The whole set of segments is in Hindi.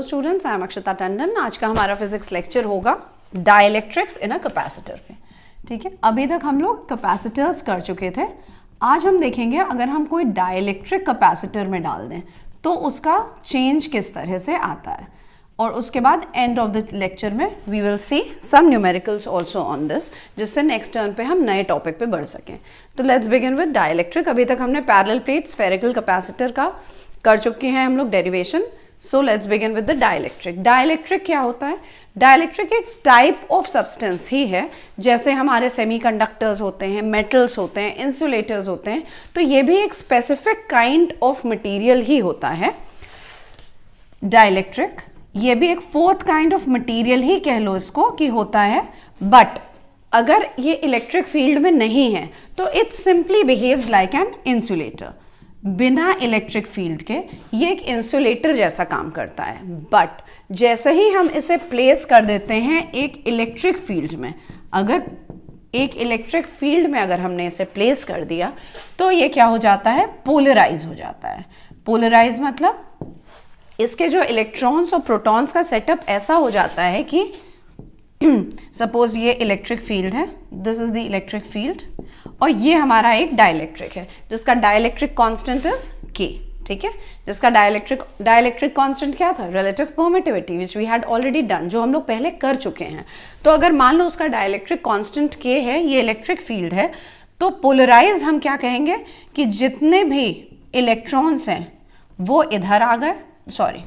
स्टूडेंट्स, आई एम अक्षता टंडन। आज का हमारा फिजिक्स लेक्चर होगा डाइलेक्ट्रिक्स इन अ कैपेसिटर पे। ठीक है, अभी तक हम लोग कैपेसिटर्स कर चुके थे। आज हम देखेंगे अगर हम कोई डाइलेक्ट्रिक कैपेसिटर में डाल दें तो उसका चेंज किस तरह से आता है, और उसके बाद एंड ऑफ द लेक्चर में we will see some numericals also on this, जिससे नेक्स्ट टर्न पे हम नए टॉपिक पे बढ़ सकें। तो लेट्स बिगिन विद डाइलेक्ट्रिक। अभी तक हमने पैरेलल प्लेट स्फेरिकल कैपेसिटर का कर चुके हैं हम लोग derivation. So let's begin with the dielectric. Dielectric क्या होता है? डाइलेक्ट्रिक एक टाइप ऑफ सब्सटेंस ही है, जैसे हमारे सेमीकंडक्टर्स होते हैं, मेटल्स होते हैं, इंसुलेटर्स होते हैं, तो ये भी एक स्पेसिफिक काइंड ऑफ मटेरियल ही होता है डाइलेक्ट्रिक। ये भी एक फोर्थ काइंड ऑफ मटेरियल ही कह लो इसको कि होता है, बट अगर ये इलेक्ट्रिक फील्ड में नहीं है तो it simply behaves like an insulator. बिना इलेक्ट्रिक फील्ड के ये एक इंसुलेटर जैसा काम करता है, बट जैसे ही हम इसे प्लेस कर देते हैं एक इलेक्ट्रिक फील्ड में, अगर एक इलेक्ट्रिक फील्ड में अगर हमने इसे प्लेस कर दिया तो ये क्या हो जाता है? पोलराइज हो जाता है। पोलराइज मतलब इसके जो इलेक्ट्रॉन्स और प्रोटॉन्स का सेटअप ऐसा हो जाता है कि सपोज ये इलेक्ट्रिक फील्ड है, this is the electric field, और ये हमारा एक डाइलेक्ट्रिक है जिसका डाइलेक्ट्रिक कांस्टेंट इज के। ठीक है, जिसका डाइलेक्ट्रिक कांस्टेंट क्या था? Relative permittivity, which we had already done, जो हम लोग पहले कर चुके हैं। तो अगर मान लो उसका डाइलेक्ट्रिक कांस्टेंट के है, ये इलेक्ट्रिक फील्ड है, तो पोलराइज हम क्या कहेंगे कि जितने भी इलेक्ट्रॉन्स हैं वो इधर आ गए, सॉरी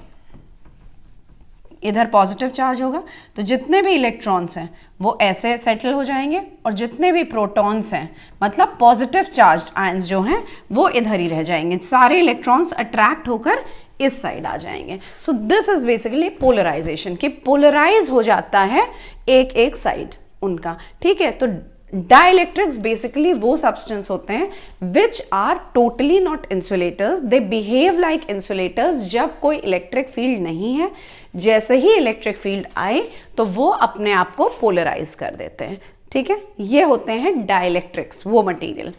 इधर पॉजिटिव चार्ज होगा, तो जितने भी इलेक्ट्रॉन्स हैं वो ऐसे सेटल हो जाएंगे, और जितने भी प्रोटॉन्स हैं मतलब पॉजिटिव चार्ज्ड आयंस जो हैं वो इधर ही रह जाएंगे। सारे इलेक्ट्रॉन्स अट्रैक्ट होकर इस साइड आ जाएंगे। So this is basically polarization, कि पोलराइज हो जाता है एक एक साइड उनका। ठीक है, तो डाइलेक्ट्रिक्स बेसिकली वो सब्सटेंस होते हैं which are totally not insulators, they behave like insulators जब कोई इलेक्ट्रिक फील्ड नहीं है। जैसे ही इलेक्ट्रिक फील्ड आए तो वो अपने आप को पोलराइज कर देते हैं। ठीक है, ये होते हैं डाइलेक्ट्रिक्स, वो मटेरियल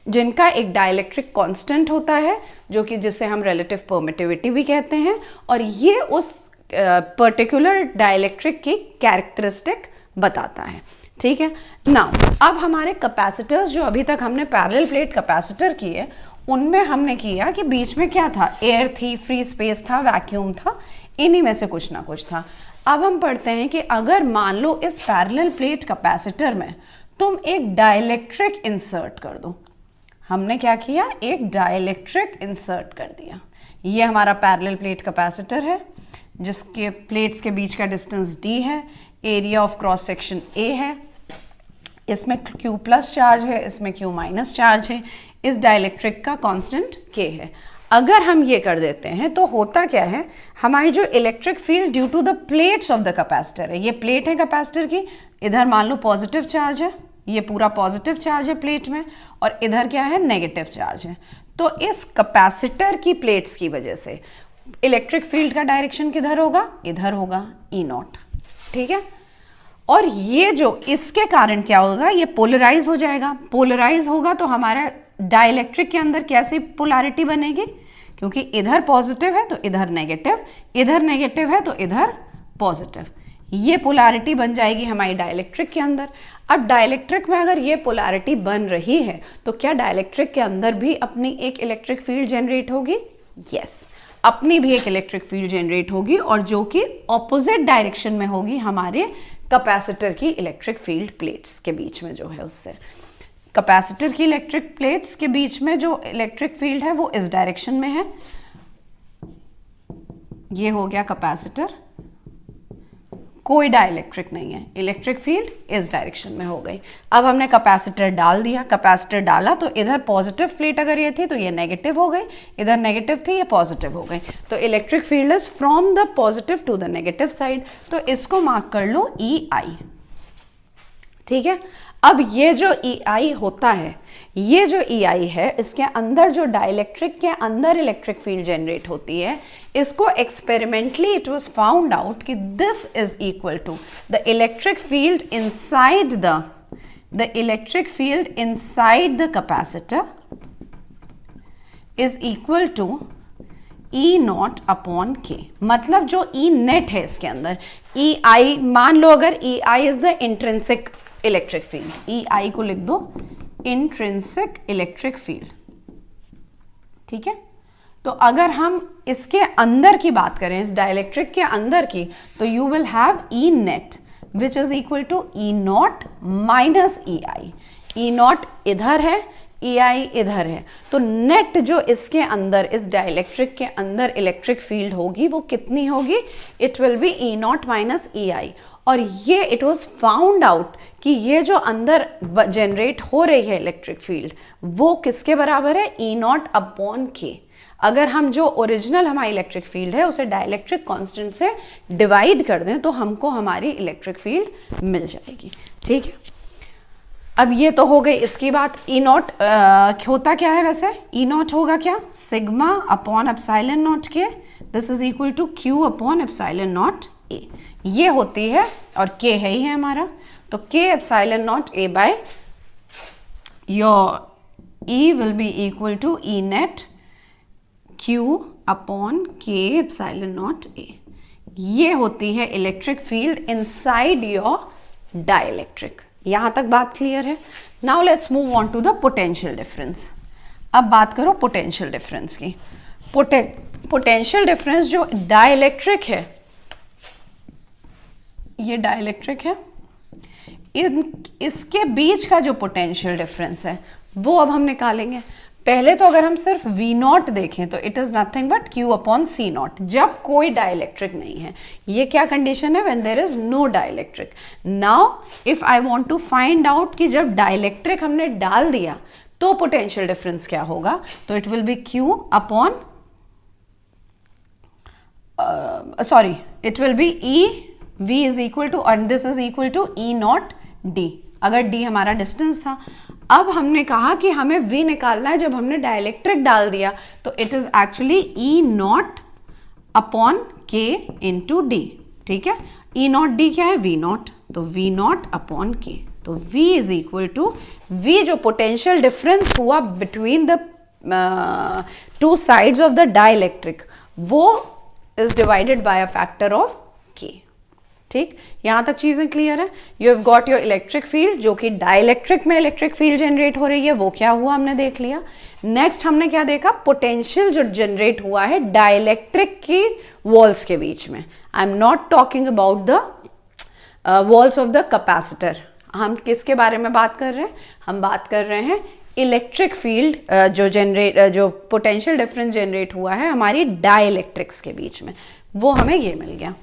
जिनका एक डाइलेक्ट्रिक कांस्टेंट होता है, जो कि जिसे हम रिलेटिव परमिटिविटी भी कहते हैं, और ये उस पर्टिकुलर डाइलेक्ट्रिक की कैरेक्टरिस्टिक बताता है। ठीक है, नाउ अब हमारे कैपेसिटर्स जो अभी तक हमने पैरेलल प्लेट कैपेसिटर किए, उनमें हमने किया कि बीच में क्या था? एयर थी, फ्री स्पेस था, वैक्यूम था, इन्हीं में से कुछ ना कुछ था। अब हम पढ़ते हैं कि अगर मान लो इस पैरेलल प्लेट कैपेसिटर में तुम एक डाइलेक्ट्रिक इंसर्ट कर दो। हमने क्या किया? एक डाइलेक्ट्रिक इंसर्ट कर दिया। ये हमारा पैरेलल प्लेट कैपेसिटर है जिसके प्लेट्स के बीच का डिस्टेंस d है, area of cross section a है, इसमें Q प्लस चार्ज है, इसमें Q माइनस चार्ज है, इस डाइलेक्ट्रिक का कांस्टेंट K है। अगर हम ये कर देते हैं तो होता क्या है? हमारी जो electric field due to the plates of the capacitor है, ये प्लेट है कैपेसिटर की, इधर मान लो पॉजिटिव चार्ज है, ये पूरा पॉजिटिव चार्ज है प्लेट में, और इधर क्या है? नेगेटिव चार्ज है। तो इस कैपेसिटर की प्लेट्स की वजह से इलेक्ट्रिक फील्ड का डायरेक्शन किधर होगा? इधर होगा, E0। ठीक है, और ये जो इसके कारण क्या होगा? ये पोलराइज हो जाएगा। पोलराइज होगा तो हमारा डाइलेक्ट्रिक के अंदर कैसी पोलैरिटी बनेगी? क्योंकि इधर पॉजिटिव है तो इधर नेगेटिव, इधर नेगेटिव है तो इधर पॉजिटिव, ये पोलैरिटी बन जाएगी हमारी डाइलेक्ट्रिक के अंदर। अब डाइलेक्ट्रिक में अगर ये पोलैरिटी बन रही है तो क्या डाइलेक्ट्रिक के अंदर भी अपनी एक इलेक्ट्रिक फील्ड जनरेट होगी? यस, अपनी भी एक इलेक्ट्रिक फील्ड जनरेट होगी, और जो कि ऑपोजिट डायरेक्शन में होगी हमारे कैपेसिटर की इलेक्ट्रिक फील्ड प्लेट्स के बीच में जो है उससे। कैपेसिटर की इलेक्ट्रिक प्लेट्स के बीच में जो इलेक्ट्रिक फील्ड है वो इस डायरेक्शन में है। ये हो गया कैपेसिटर, कोई डाइलेक्ट्रिक नहीं है, इलेक्ट्रिक फील्ड इस डायरेक्शन में हो गई। अब हमने कैपेसिटर डाल दिया, कैपेसिटर डाला तो इधर पॉजिटिव प्लेट अगर ये थी तो ये नेगेटिव हो गई, इधर नेगेटिव थी ये पॉजिटिव हो गई, तो electric field is from the positive to the negative side. तो इसको मार्क कर लो EI। ठीक है, अब ये जो EI होता है, ये जो EI है, इसके अंदर जो डाइलेक्ट्रिक के अंदर इलेक्ट्रिक फील्ड जनरेट होती है, इसको experimentally it was found out कि this is equal to the electric field inside the capacitor is equal to E naught upon K, मतलब जो ई नेट है इसके अंदर, ई आई मान लो, अगर E i is the intrinsic electric field, E i को लिख दो इंट्रिंसिक इलेक्ट्रिक फील्ड, ठीक है। तो अगर हम इसके अंदर की बात करें, इस डाइलेक्ट्रिक के अंदर की, तो you will have E net which is equal to E naught minus E I. E naught इधर है, ई आई इधर है, तो नेट जो इसके अंदर, इस डाइलेक्ट्रिक के अंदर इलेक्ट्रिक फील्ड होगी वो कितनी होगी? It will be E naught minus E i. और ये इट वॉज फाउंड आउट कि ये जो अंदर जनरेट हो रही है इलेक्ट्रिक फील्ड वो किसके बराबर है? ई नॉट अपॉन के। अगर हम जो ओरिजिनल हमारी इलेक्ट्रिक फील्ड है उसे डाइलेक्ट्रिक कांस्टेंट से डिवाइड कर दें तो हमको हमारी इलेक्ट्रिक फील्ड मिल जाएगी, ठीक है। अब ये तो हो गई इसकी बात। ई नॉट होता क्या है वैसे? ई नॉट होगा क्या? Sigma upon epsilon naught K, this is equal to Q upon epsilon naught A. ये होती है, और के है ही है हमारा, तो K epsilon naught A by your E will be equal to E net Q upon K epsilon naught A. ये होती है electric field inside your dielectric. यहां तक बात क्लियर है? Now let's move on to the potential difference. अब बात करो पोटेंशियल डिफरेंस की। पोटेंशियल डिफरेंस जो डाइलेक्ट्रिक है, ये डाइलेक्ट्रिक है, इसके बीच का जो पोटेंशियल डिफरेंस है वो अब हम निकालेंगे। पहले तो अगर हम सिर्फ V नॉट देखें तो it is nothing but Q upon C naught, जब कोई डाइलेक्ट्रिक नहीं है। ये क्या कंडीशन है? When there is no dielectric. Now if I want to find out कि जब डाइलेक्ट्रिक हमने डाल दिया तो पोटेंशियल डिफरेंस क्या होगा, तो it will be Q upon sorry it will be E V is equal to, and this is equal to E naught D, अगर D हमारा डिस्टेंस था। अब हमने कहा कि हमें V निकालना है जब हमने डाइलेक्ट्रिक डाल दिया, तो it is actually E naught upon K into D, ठीक है। E नॉट D क्या है? V नॉट, तो V नॉट अपॉन K, तो V is equal to V जो पोटेंशियल डिफरेंस हुआ between the two sides of the dielectric वो is divided by a factor of K, ठीक। यहां तक चीजें क्लियर है? You have got your electric field, जो कि डाइलेक्ट्रिक में इलेक्ट्रिक फील्ड जनरेट हो रही है, वो क्या हुआ हमने देख लिया। नेक्स्ट हमने क्या देखा? पोटेंशियल जो जनरेट हुआ है डाइलेक्ट्रिक की वॉल्स के बीच में। आई am not talking about the walls of the capacitor. हम किसके बारे में बात कर रहे हैं? हम बात कर रहे हैं इलेक्ट्रिक फील्ड जो पोटेंशियल डिफरेंस जनरेट हुआ है हमारी डाइलेक्ट्रिक्स के बीच में, वो हमें ये मिल गया।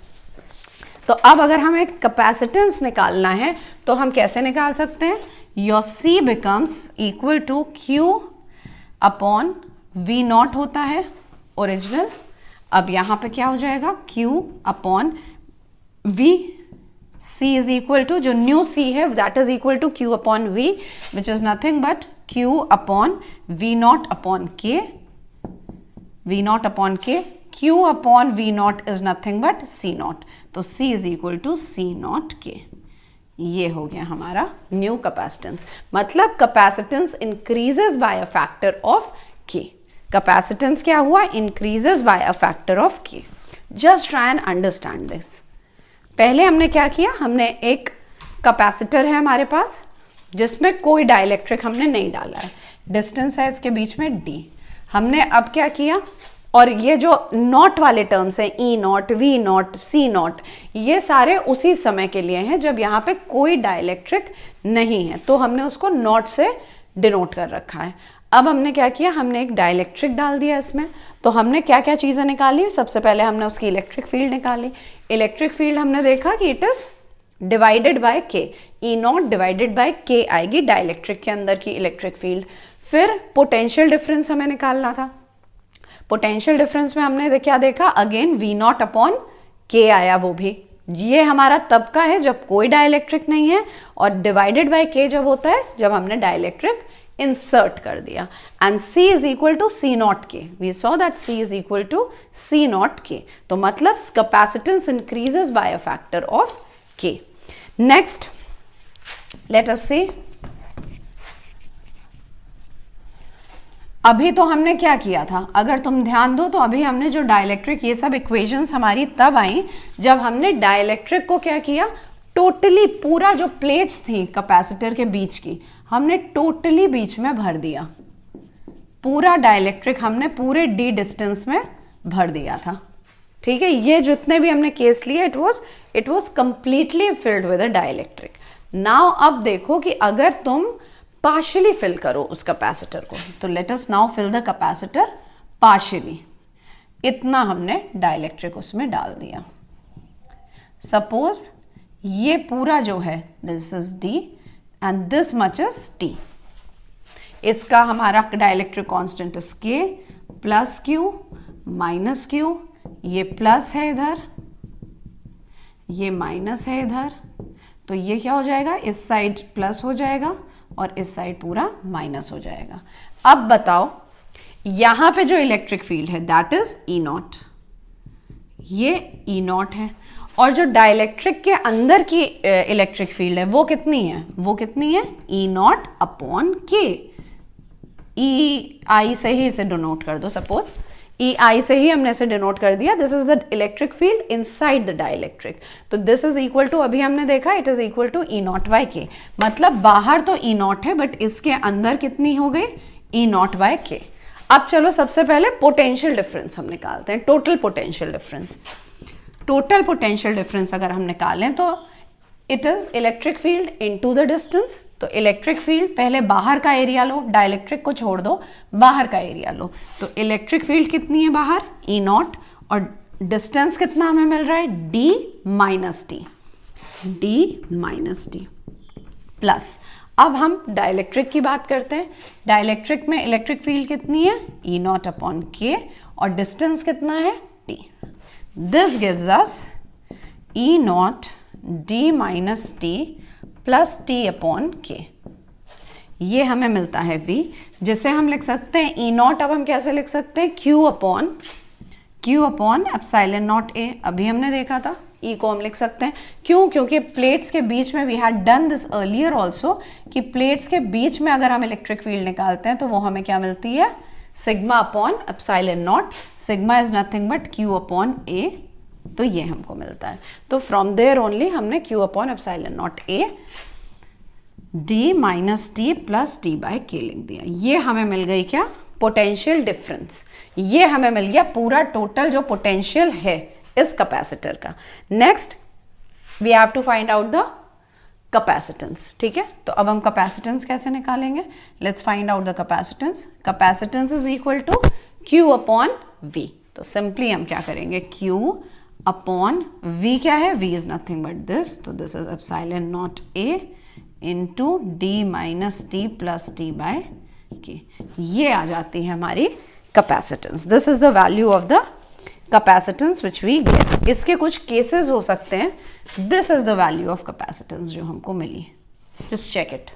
तो अब अगर हमें कैपेसिटेंस निकालना है तो हम कैसे निकाल सकते हैं? Your C becomes equal to Q upon V naught होता है ओरिजिनल। अब यहाँ पे क्या हो जाएगा? Q upon V, C is equal to, जो न्यू C है that is equal to Q upon V which is nothing but Q upon V naught upon K, V naught upon K। Q upon V naught is nothing but C naught, तो C is equal to C naught K। ये हो गया हमारा न्यू कैपेसिटेंस। मतलब capacitance increases by a factor of K। Capacitance क्या हुआ? Increases by a factor of K। Just try and understand this. पहले हमने क्या किया? हमने एक कैपेसिटर है हमारे पास जिसमें कोई डाइलेक्ट्रिक हमने नहीं डाला है, डिस्टेंस है इसके बीच में D। हमने अब क्या किया? और ये जो नॉट वाले टर्म्स हैं, E not, V not, C not, ये सारे उसी समय के लिए हैं जब यहाँ पे कोई डाइलेक्ट्रिक नहीं है, तो हमने उसको नॉट से डिनोट कर रखा है। अब हमने क्या किया? हमने एक डाइलेक्ट्रिक डाल दिया इसमें। तो हमने क्या क्या चीज़ें निकाली? सबसे पहले हमने उसकी इलेक्ट्रिक फील्ड निकाली। इलेक्ट्रिक फील्ड हमने देखा कि it is divided by K, E not divided by K आएगी डाइलेक्ट्रिक के अंदर की इलेक्ट्रिक फील्ड। फिर पोटेंशियल डिफरेंस हमें निकालना था। पोटेंशियल डिफरेंस में हमने क्या देखा? Again V naught upon K आया, वो भी ये हमारा तब का है जब कोई डाइलेक्ट्रिक नहीं है, और डिवाइडेड बाय K जब होता है जब हमने डाइलेक्ट्रिक इंसर्ट कर दिया। And C is equal to C naught K, we saw that C is equal to C naught K। तो मतलब capacitance increases by a factor of K। Next let us see अभी तो हमने क्या किया था, अगर तुम ध्यान दो तो अभी हमने जो डाइलेक्ट्रिक, ये सब इक्वेशंस हमारी तब आई जब हमने डाइलेक्ट्रिक को क्या किया, टोटली पूरा जो प्लेट्स थी कैपेसिटर के बीच की, हमने टोटली बीच में भर दिया। पूरा डाइलेक्ट्रिक हमने पूरे डी डिस्टेंस में भर दिया था। ठीक है, ये जितने भी हमने केस लिए it was completely filled with a dielectric. Now अब देखो कि अगर तुम पार्शियली फिल करो उस कैपेसिटर को, तो let us now fill the capacitor partially. इतना हमने डाइलेक्ट्रिक उसमें डाल दिया। सपोज ये पूरा जो है this is D and this much is T. इसका हमारा डाइलेक्ट्रिक कांस्टेंट इज के प्लस क्यू माइनस क्यू, ये प्लस है इधर, ये माइनस है इधर, तो ये क्या हो जाएगा, इस साइड प्लस हो जाएगा और इस साइड पूरा माइनस हो जाएगा। अब बताओ यहां पे जो इलेक्ट्रिक फील्ड है दैट इज ई नॉट, ये ई नॉट है, और जो डाइलेक्ट्रिक के अंदर की इलेक्ट्रिक फील्ड है वो कितनी है, वो कितनी है, ई नॉट अपॉन के। ई आई से ही इसे डिनोट कर दो, सपोज ई आई से ही हमने इसे डिनोट कर दिया, this is the electric field inside the dielectric, तो दिस इज इक्वल टू, अभी हमने देखा it is equal to E naught by K. मतलब बाहर तो ई नॉट है बट इसके अंदर कितनी हो गई, ई नॉट बाय के। अब चलो सबसे पहले पोटेंशियल डिफरेंस हम निकालते हैं, total potential difference. Total potential difference अगर हम निकालें तो it is electric field into the distance. तो इलेक्ट्रिक फील्ड पहले बाहर का एरिया लो, डाइलेक्ट्रिक को छोड़ दो, बाहर का एरिया लो, तो इलेक्ट्रिक फील्ड कितनी है बाहर, ई नॉट, और डिस्टेंस कितना हमें मिल रहा है, D minus T, D minus t plus. अब हम डाइलेक्ट्रिक की बात करते हैं। डाइलेक्ट्रिक में इलेक्ट्रिक फील्ड कितनी है, ई नॉट अपॉन के, और डिस्टेंस कितना है, T. This gives us E not D minus t plus T upon के, ये हमें मिलता है v, जिसे हम लिख सकते हैं ई नॉट। अब हम कैसे लिख सकते हैं, क्यू अपॉन एप्सिलॉन नॉट ए। अभी हमने देखा था ई को हम लिख सकते हैं, क्यों, क्योंकि प्लेट्स के बीच में we had done this earlier also, कि प्लेट्स के बीच में अगर हम इलेक्ट्रिक फील्ड निकालते हैं तो वो हमें क्या मिलती है, sigma upon epsilon naught. Sigma is nothing but Q upon A, तो ये हमको मिलता है। तो फ्रॉम देयर ओनली हमने Q upon epsilon naught A D minus t plus t by K लिख दिया। ये हमें मिल गई क्या, पोटेंशियल डिफरेंस। ये हमें मिल गया पूरा टोटल जो पोटेंशियल है इस कैपेसिटर का। Next we have to find out the capacitance. ठीक है, तो अब हम कैपेसिटेंस कैसे निकालेंगे, let's find out the capacitance. Capacitance is equal to Q upon V. तो सिंपली हम क्या करेंगे, क्यू अपॉन v क्या है, v is nothing but this, तो this is epsilon naught a into d minus t plus t by K. ये आ जाती है हमारी कैपेसिटेंस। This is the value of the capacitance which we get. इसके कुछ केसेस हो सकते हैं, this is the value of capacitance जो हमको मिली। जस्ट चेक इट,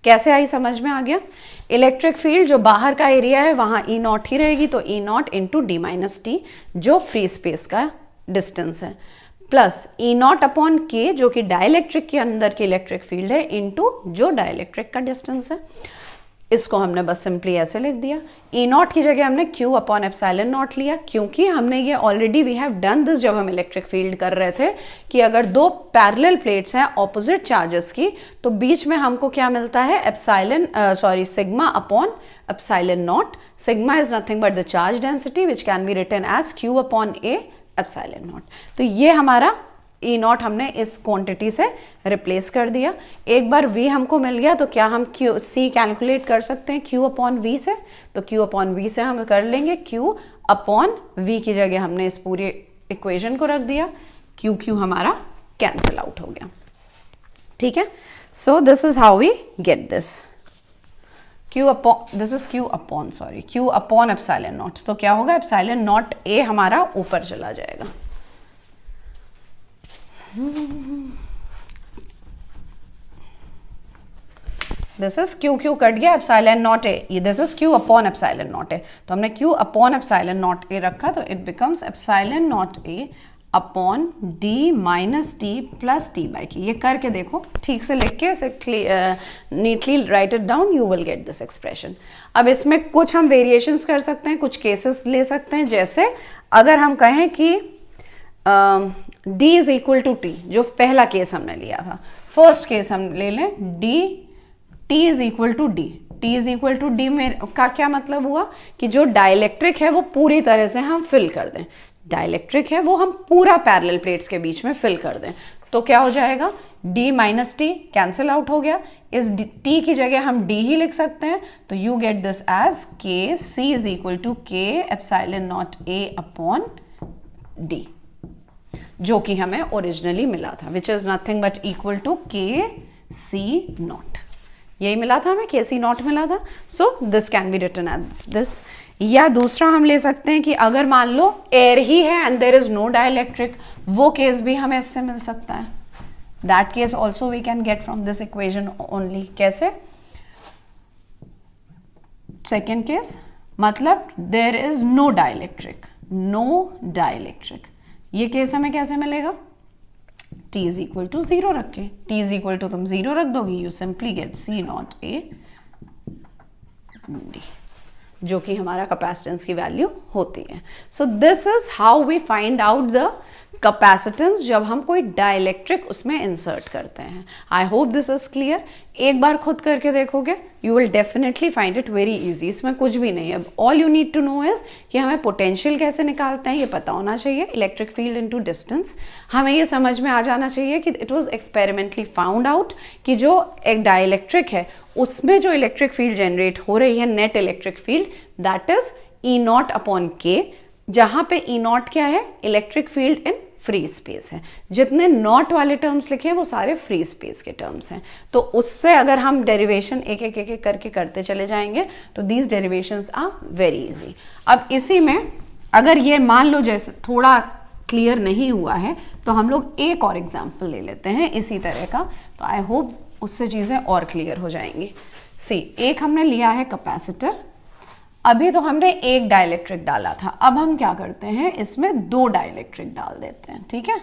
कैसे आई, समझ में आ गया। इलेक्ट्रिक फील्ड जो बाहर का एरिया है वहां ई नॉट ही रहेगी, तो E naught into d minus t जो फ्री स्पेस का डिस्टेंस है, plus E naught upon K जो कि डाइलेक्ट्रिक के अंदर की इलेक्ट्रिक फील्ड है, इंटू जो डाइलेक्ट्रिक का डिस्टेंस है। इसको हमने बस सिंपली ऐसे लिख दिया। ई नॉट की जगह हमने क्यू अपॉन एप्सिलॉन नॉट लिया, क्योंकि हमने ये already we have done this जब हम इलेक्ट्रिक फील्ड कर रहे थे, कि अगर दो पैरेलल प्लेट्स हैं ऑपोजिट चार्जेस की, तो बीच में हमको क्या मिलता है, sigma upon epsilon naught. Sigma is nothing but the charge density which can be written as Q upon A epsilon naught. तो ये हमारा ई नॉट हमने इस क्वांटिटी से रिप्लेस कर दिया। एक बार v हमको मिल गया तो क्या हम q c कैलकुलेट कर सकते हैं q अपॉन v से, तो q अपॉन v से हम कर लेंगे, q अपॉन v की जगह हमने इस पूरे इक्वेशन को रख दिया, q हमारा कैंसिल आउट हो गया। ठीक है, so this is how we get this, q upon epsilon naught. तो क्या होगा, एप्सिलॉन नॉट a हमारा ऊपर चला जाएगा। दिस इज क्यू कट गया, epsilon naught A, this is Q upon epsilon naught ए, तो हमने क्यू अपॉन एप्सिलॉन नॉट ए रखा, तो it becomes epsilon naught A upon D minus t plus T by के। ये करके देखो, ठीक से लिख के neatly right it down, you will get this expression. अब इसमें कुछ हम वेरिएशंस कर सकते हैं, कुछ केसेस ले सकते हैं। जैसे अगर हम कहें कि d is equal to T, जो पहला केस हमने लिया था, फर्स्ट केस हम ले लें d t is equal to D. t is equal to D में का क्या मतलब हुआ कि जो डाइलेक्ट्रिक है वो पूरी तरह से हम फिल कर दें। डाइलेक्ट्रिक है वो हम पूरा पैरेलल प्लेट्स के बीच में फिल कर दें, तो क्या हो जाएगा, d minus T cancel out हो गया, इस t की जगह हम d ही लिख सकते हैं, तो you get this as k c is equal to k epsilon naught a upon d, जो कि हमें ओरिजिनली मिला था, which is nothing but equal to K C not. यही मिला था हमें, के सी नॉट मिला था। So this can be written as this. या दूसरा हम ले सकते हैं कि अगर मान लो एयर ही है and there is no dielectric, वो केस भी हमें इससे मिल सकता है। That case also we can get from this equation only. कैसे? सेकेंड केस मतलब there is no dielectric, no dielectric, ये केस हमें कैसे मिलेगा, t इज इक्वल टू 0 रख के। t इज इक्वल टू तुम 0 रख दोगी, you simply get c not a d, जो कि हमारा कैपेसिटेंस की वैल्यू होती है। So this is how we find out the capacitance जब हम कोई डाइलेक्ट्रिक उसमें इंसर्ट करते हैं। I hope this is clear. एक बार खुद करके देखोगे, you will definitely find it very easy. इसमें कुछ भी नहीं है, all you need to know is कि हमें पोटेंशियल कैसे निकालते हैं ये पता होना चाहिए, इलेक्ट्रिक फील्ड इनटू डिस्टेंस। हमें ये समझ में आ जाना चाहिए कि it was experimentally found out कि जो एक डाइलेक्ट्रिक है उसमें जो इलेक्ट्रिक फील्ड जनरेट हो रही है, net electric field, that is E naught upon के, जहां पे ई नॉट क्या है, electric field in free space है। जितने नॉट वाले टर्म्स लिखे हैं वो सारे फ्री स्पेस के टर्म्स हैं। तो उससे अगर हम डेरिवेशन एक एक करके करते चले जाएंगे तो these derivations are very easy. अब इसी में अगर ये मान लो जैसे थोड़ा क्लियर नहीं हुआ है तो हम लोग एक और एग्जाम्पल ले लेते हैं इसी तरह का, तो आई होप उससे चीज़ें और क्लियर हो जाएंगी। सी, एक हमने लिया है कैपेसिटर, अभी तो हमने एक डाइलेक्ट्रिक डाला था, अब हम क्या करते हैं, इसमें दो डाइलेक्ट्रिक डाल देते हैं। ठीक है,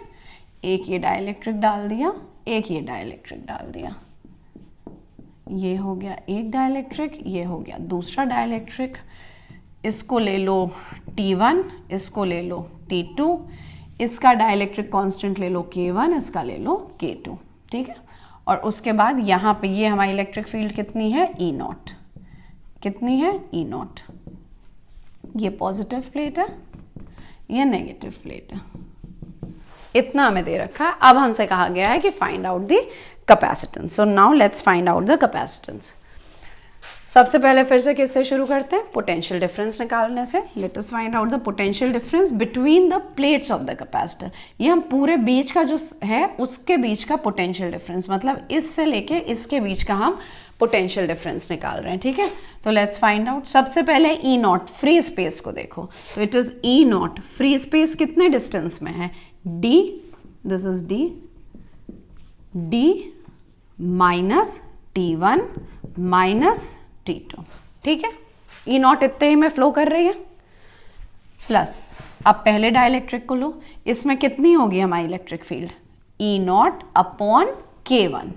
एक ये डाइलेक्ट्रिक डाल दिया, एक ये डाइलेक्ट्रिक डाल दिया, ये हो गया एक डाइलेक्ट्रिक, ये हो गया दूसरा डाइलेक्ट्रिक। इसको ले लो T1, इसको ले लो T2, इसका डाइलेक्ट्रिक कांस्टेंट ले लो K1, इसका ले लो K2। ठीक है, और उसके बाद यहाँ पे ये हमारी इलेक्ट्रिक फील्ड कितनी है, E नॉट, कितनी है, E नॉट। ये पॉजिटिव प्लेट है, ये नेगेटिव प्लेट है, इतना हमें दे रखा है। अब हमसे कहा गया है कि find out the capacitance. So now let's find out the capacitance. सबसे पहले फिर से किससे शुरू करते हैं, पोटेंशियल डिफरेंस निकालने से। Let us find out the potential difference between the plates of the capacitor. ये हम पूरे बीच का जो है उसके बीच का पोटेंशियल डिफरेंस, मतलब इससे लेके इसके बीच का हम पोटेंशियल डिफरेंस निकाल रहे हैं। ठीक है, तो लेट्स फाइंड आउट। सबसे पहले ई नॉट, फ्री स्पेस को देखो, तो it is E not, free space कितने डिस्टेंस में है, D, this is D, D minus T1 minus T2। ठीक है, ई नॉट इतने ही में फ्लो कर रही है, प्लस अब पहले डाइलेक्ट्रिक को लो, इसमें कितनी होगी हमारी इलेक्ट्रिक फील्ड, ई नॉट अपॉन K1,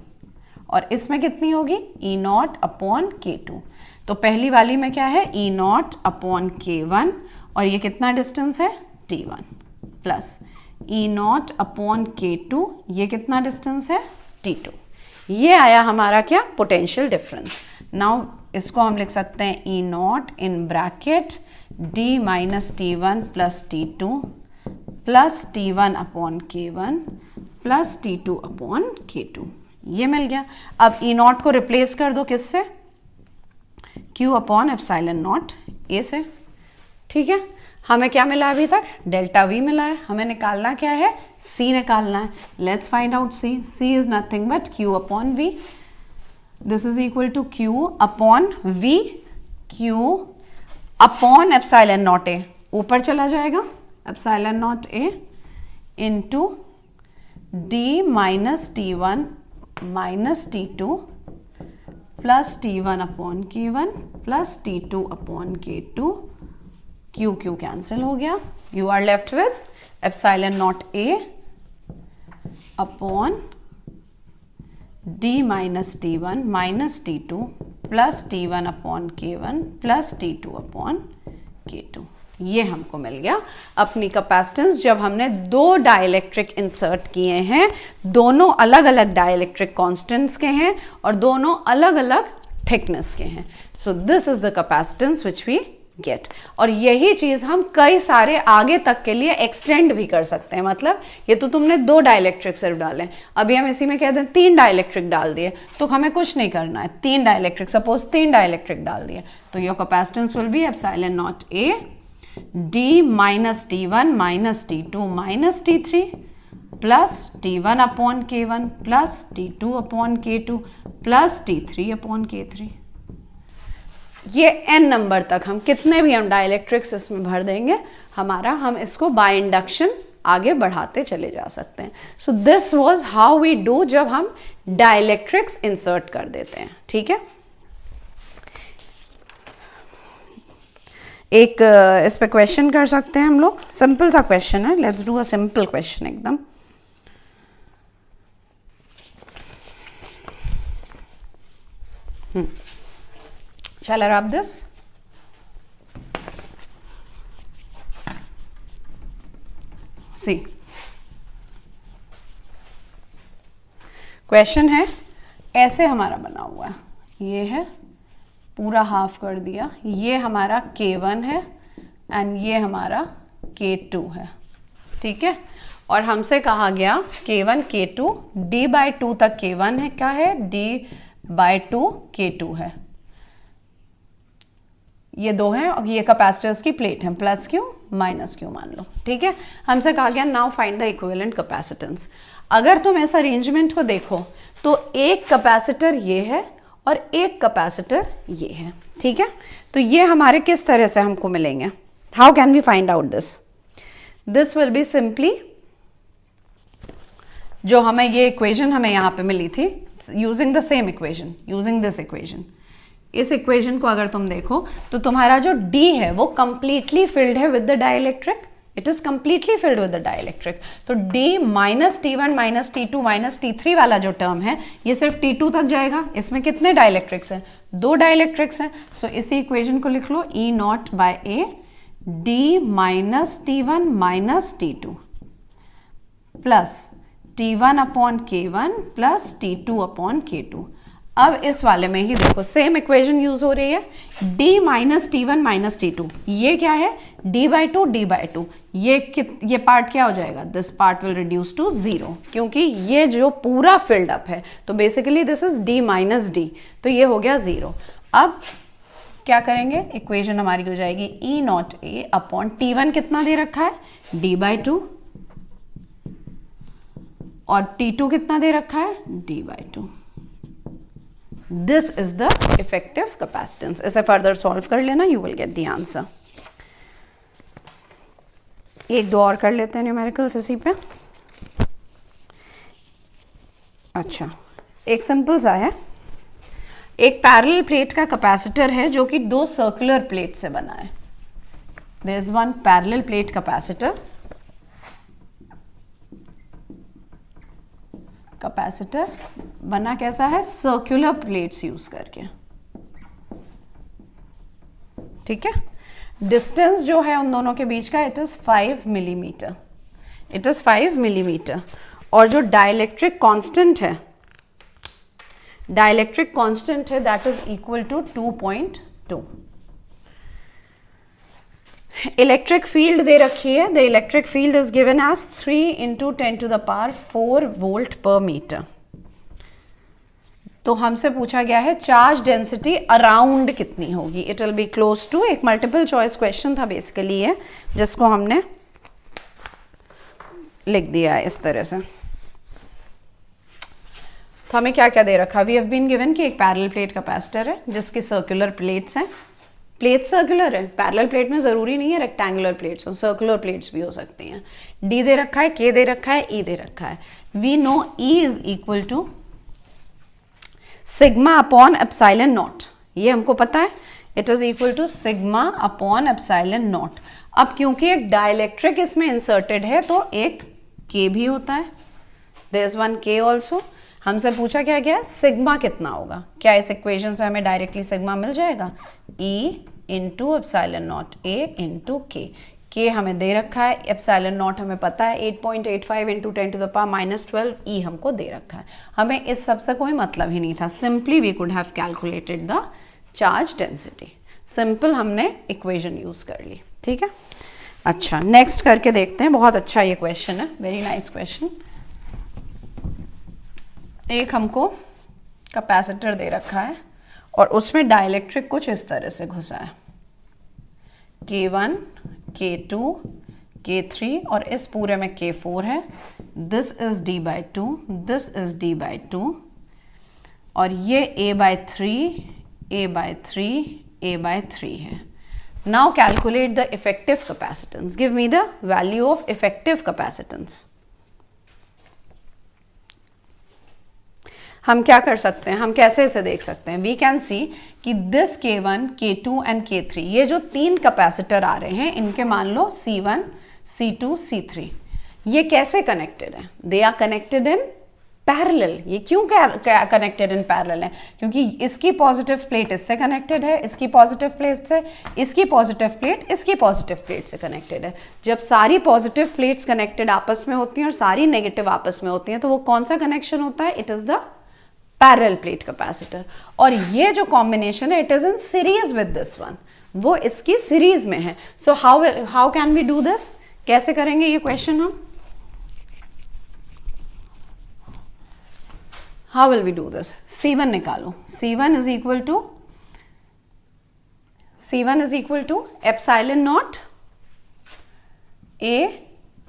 और इसमें कितनी होगी, ई नॉट अपॉन K2। तो पहली वाली में क्या है, ई नॉट अपॉन K1, और ये कितना डिस्टेंस है, T1, plus E naught upon K2, ये कितना डिस्टेंस है, T2। ये आया हमारा क्या, पोटेंशियल डिफरेंस। नाउ इसको हम लिख सकते हैं E naught in bracket d minus T1 plus T2 plus T1 upon K1 plus T2 upon K2। ये मिल गया। अब ई नॉट को रिप्लेस कर दो किससे, Q अपॉन एप्सिलॉन नॉट ए से। ठीक है, हमें क्या मिला अभी तक, डेल्टा V मिला है, हमें निकालना क्या है, C निकालना है। Let's find out C। C is nothing but Q upon V, this is equal to Q upon V, Q upon epsilon naught A, ऊपर चला जाएगा epsilon naught A into D minus T1 minus T2 plus T1 upon K1 plus T2 upon K2, Q Q cancel हो गया, you are left with epsilon naught A upon D minus T one minus T two plus T one upon K one plus T two upon K to. ये हमको मिल गया अपनी कैपेसिटेंस जब हमने दो डाइलेक्ट्रिक इंसर्ट किए हैं, दोनों अलग अलग डाइलेक्ट्रिक कांस्टेंट्स के हैं और दोनों अलग अलग थिकनेस के हैं। So this is the capacitance which we get. और यही चीज हम कई सारे आगे तक के लिए एक्सटेंड भी कर सकते हैं। मतलब ये तो तुमने दो डाइलेक्ट्रिक सिर्फ डाले, अभी हम इसी में कह दें 3 डाइलेक्ट्रिक डाल दिए तो हमें कुछ नहीं करना है। 3 डाइलेक्ट्रिक, सपोज 3 डाइलेक्ट्रिक डाल दिए तो your capacitance will be epsilon naught A D minus T one minus T two minus T three plus T one upon K one plus T two upon K two plus T three upon K three. ये n नंबर तक हम कितने भी हम डाइलेक्ट्रिक्स इसमें भर देंगे हमारा, हम इसको बाय इंडक्शन आगे बढ़ाते चले जा सकते हैं। So this was how we do जब हम डाइलेक्ट्रिक्स इंसर्ट कर देते हैं। ठीक है, एक इस पे क्वेश्चन कर सकते हैं हम लोग, सिंपल सा क्वेश्चन है। Let's do a simple question एकदम। Shall I wrap this? See, question है ऐसे हमारा बना हुआ है, ये है पूरा हाफ कर दिया, ये हमारा K1 है एंड ये हमारा K2 है। ठीक है, और हमसे कहा गया K1 K2 D/2 तक K1 है, क्या है D/2 K2 है। ये दो हैं और ये कैपेसिटर्स की प्लेट है, प्लस क्यू माइनस क्यू मान लो। ठीक है, हमसे कहा गया now find the equivalent capacitance. अगर तुम इस अरेंजमेंट को देखो तो एक कैपेसिटर ये है और एक कैपेसिटर ये है। ठीक है, तो ये हमारे किस तरह से हमको मिलेंगे, how can we find out this? This will be simply, जो हमें ये इक्वेशन हमें यहाँ पे मिली थी using the same equation, using this equation. इस इक्वेशन को अगर तुम देखो तो तुम्हारा जो D है वो कंप्लीटली फिल्ड है with the dielectric, it is completely filled with the dielectric. तो D minus T1 minus T2 minus T3 वाला जो टर्म है ये सिर्फ T2 तक जाएगा। इसमें कितने डाइलेक्ट्रिक्स हैं? 2 डाइलेक्ट्रिक्स हैं। सो इसी इक्वेशन को लिख लो E naught by A D minus T1 minus T2 plus T1 upon K1 plus T2 upon K2। अब इस वाले में ही देखो सेम इक्वेशन यूज हो रही है, D minus T1 minus T2, ये क्या है D/2 D/2। ये पार्ट क्या हो जाएगा? This part will reduce to 0 क्योंकि ये जो पूरा फिल्ड अप है तो basically this is D minus D, तो ये हो गया 0। अब क्या करेंगे, इक्वेशन हमारी हो जाएगी E not A upon T1 कितना दे रखा है D/2 और T2 कितना दे रखा है D/2। This is the effective capacitance. इसे फर्दर सॉल्व कर लेना, you will get the answer. एक दो और कर लेते हैं न्यूमेरिकल्स इसी पे। अच्छा, एक सिंपल सा है, एक पैरेलल प्लेट का कैपेसिटर है जो कि 2 सर्कुलर प्लेट से बना है। There is one parallel plate capacitor, capacitor बना कैसा है? सर्कुलर प्लेट्स यूज करके। ठीक है, डिस्टेंस जो है उन दोनों के बीच का it is 5 millimetre, it is 5 millimetre. और जो डाइलेक्ट्रिक कांस्टेंट है, डाइलेक्ट्रिक कांस्टेंट है that is equal to 2.2। Electric field दे रखी है, the electric field is given as 3 × 10⁴ volt per metre. तो हमसे पूछा गया है चार्ज डेंसिटी अराउंड कितनी होगी, it will be close to, एक मल्टीपल चॉइस क्वेश्चन था बेसिकली ये, जिसको हमने लिख दिया है इस तरह से। तो हमें क्या क्या दे रखा, वी हैव बीन गिवन कि एक पैरेलल प्लेट कैपेसिटर है जिसकी सर्कुलर प्लेट्स हैं, प्लेट सर्कुलर है, पैरेलल प्लेट में जरूरी नहीं है रेक्टेंगुलर प्लेट्स हो, सर्कुलर प्लेट्स भी हो सकती हैं। D दे रखा है, K दे रखा है, E दे रखा है। We know E is equal to sigma upon epsilon naught, ये हमको पता है, it is equal to sigma upon epsilon naught. अब क्योंकि एक डाइलेक्ट्रिक इसमें इंसर्टेड है तो एक K भी होता है, there is one K also. हमसे पूछा क्या गया, सिग्मा कितना होगा। क्या इस इक्वेशन से हमें डायरेक्टली सिग्मा मिल जाएगा, E into epsilon naught A into K हमें दे रखा है, एप्सिलॉन नॉट हमें पता है 8.85 into 10 to the power -12, E हमको दे रखा है। हमें इस सब से कोई मतलब ही नहीं था, simply we could have calculated the charge density. Simple हमने इक्वेशन यूज कर ली, ठीक है। अच्छा, नेक्स्ट करके देखते हैं, बहुत अच्छा ये क्वेश्चन है, वेरी नाइस क्वेश्चन। एक हमको कैपेसिटर दे रखा है और उसमें डाइलेक्ट्रिक कुछ इस तरह से घुसा है, K1, K2, K3 और इस पूरे में K4 है। This is D/2, this is D/2 और ये A/3, A/3, A/3 है। Now calculate the effective capacitance, give me the value of effective capacitance. हम क्या कर सकते हैं, हम कैसे इसे देख सकते हैं, वी कैन सी कि this K1, K2 and K3, ये जो तीन कैपेसिटर आ रहे हैं इनके मान लो C1, C2, C3, ये कैसे कनेक्टेड है, they are connected in parallel. ये क्यों कनेक्टेड इन पैरेलल है, क्योंकि इसकी पॉजिटिव प्लेट इससे कनेक्टेड है, इसकी पॉजिटिव प्लेट से, इसकी पॉजिटिव प्लेट इसकी पॉजिटिव प्लेट से कनेक्टेड है। जब सारी पॉजिटिव प्लेट्स कनेक्टेड आपस में होती हैं और सारी नेगेटिव आपस में होती हैं तो वो कौन सा कनेक्शन होता है, it is the parallel plate capacitor. और ये जो कॉम्बिनेशन है it is in series with this one, वो इसकी सीरीज में है। So how can we do this, कैसे करेंगे ये क्वेश्चन हम, how will we do this. C1 निकालो, C1 is equal to epsilon naught A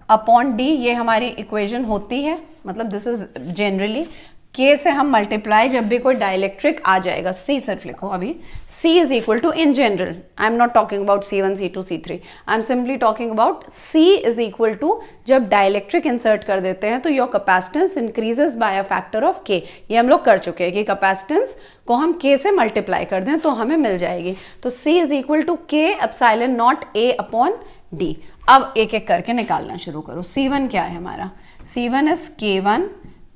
upon D, ये हमारी इक्वेशन होती है, मतलब दिस इज जनरली K से हम मल्टीप्लाई जब भी कोई डाइलेक्ट्रिक आ जाएगा, C सिर्फ लिखो अभी, C is equal to, in general I am not talking about C1, C2, C3, I am simply talking about C is equal to, जब डाइलेक्ट्रिक इंसर्ट कर देते हैं तो your capacitance increases by a factor of K। ये हम लोग कर चुके हैं कि कैपेसिटेंस को हम K से मल्टीप्लाई कर दें तो हमें मिल जाएगी। तो C is equal to K epsilon naught A upon D। अब एक एक करके निकालना शुरू करो। C1 क्या है हमारा, C1 is K1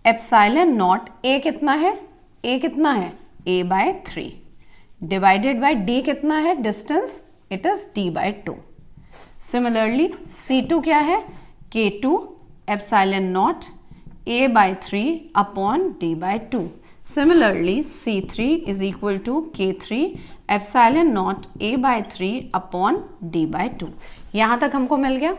epsilon naught A कितना है, A कितना है A/3 डिवाइडेड बाय D कितना है distance, it is D/2। Similarly C2 क्या है, K2 epsilon naught A/3 upon D/2। Similarly C3 is equal to K3 epsilon naught A/3 upon D/2। यहाँ तक हमको मिल गया।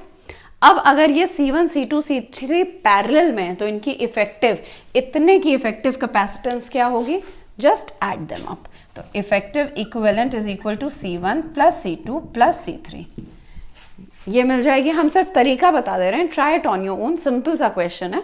अब अगर ये C1, C2, C3 पैरेलल में है तो इनकी इफेक्टिव, इतने की इफेक्टिव कैपेसिटेंस क्या होगी, जस्ट ऐड देम अप। तो effective equivalent is equal to C1 plus C2 plus C3, ये मिल जाएगी। हम सिर्फ तरीका बता दे रहे हैं, try it on your own, simple सा क्वेश्चन है।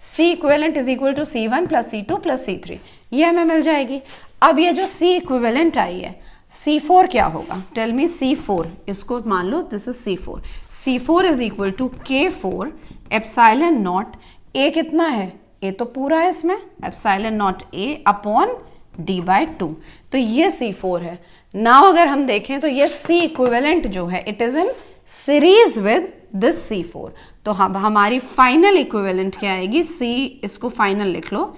C equivalent is equal to C1 plus C2 plus C3, ये हमें मिल जाएगी। अब ये जो C इक्विवेलेंट आई है, C4 क्या होगा, टेल मी C4, इसको मान लो this is C4, C4 is equal to K4 epsilon naught A कितना है, A तो पूरा है इसमें, epsilon naught A upon D/2, तो ये C4 है। नाउ अगर हम देखें तो ये C इक्विवेलेंट जो है it is in series with this C4, तो हम हमारी फाइनल इक्विवेलेंट क्या आएगी, C, इसको फाइनल लिख लो,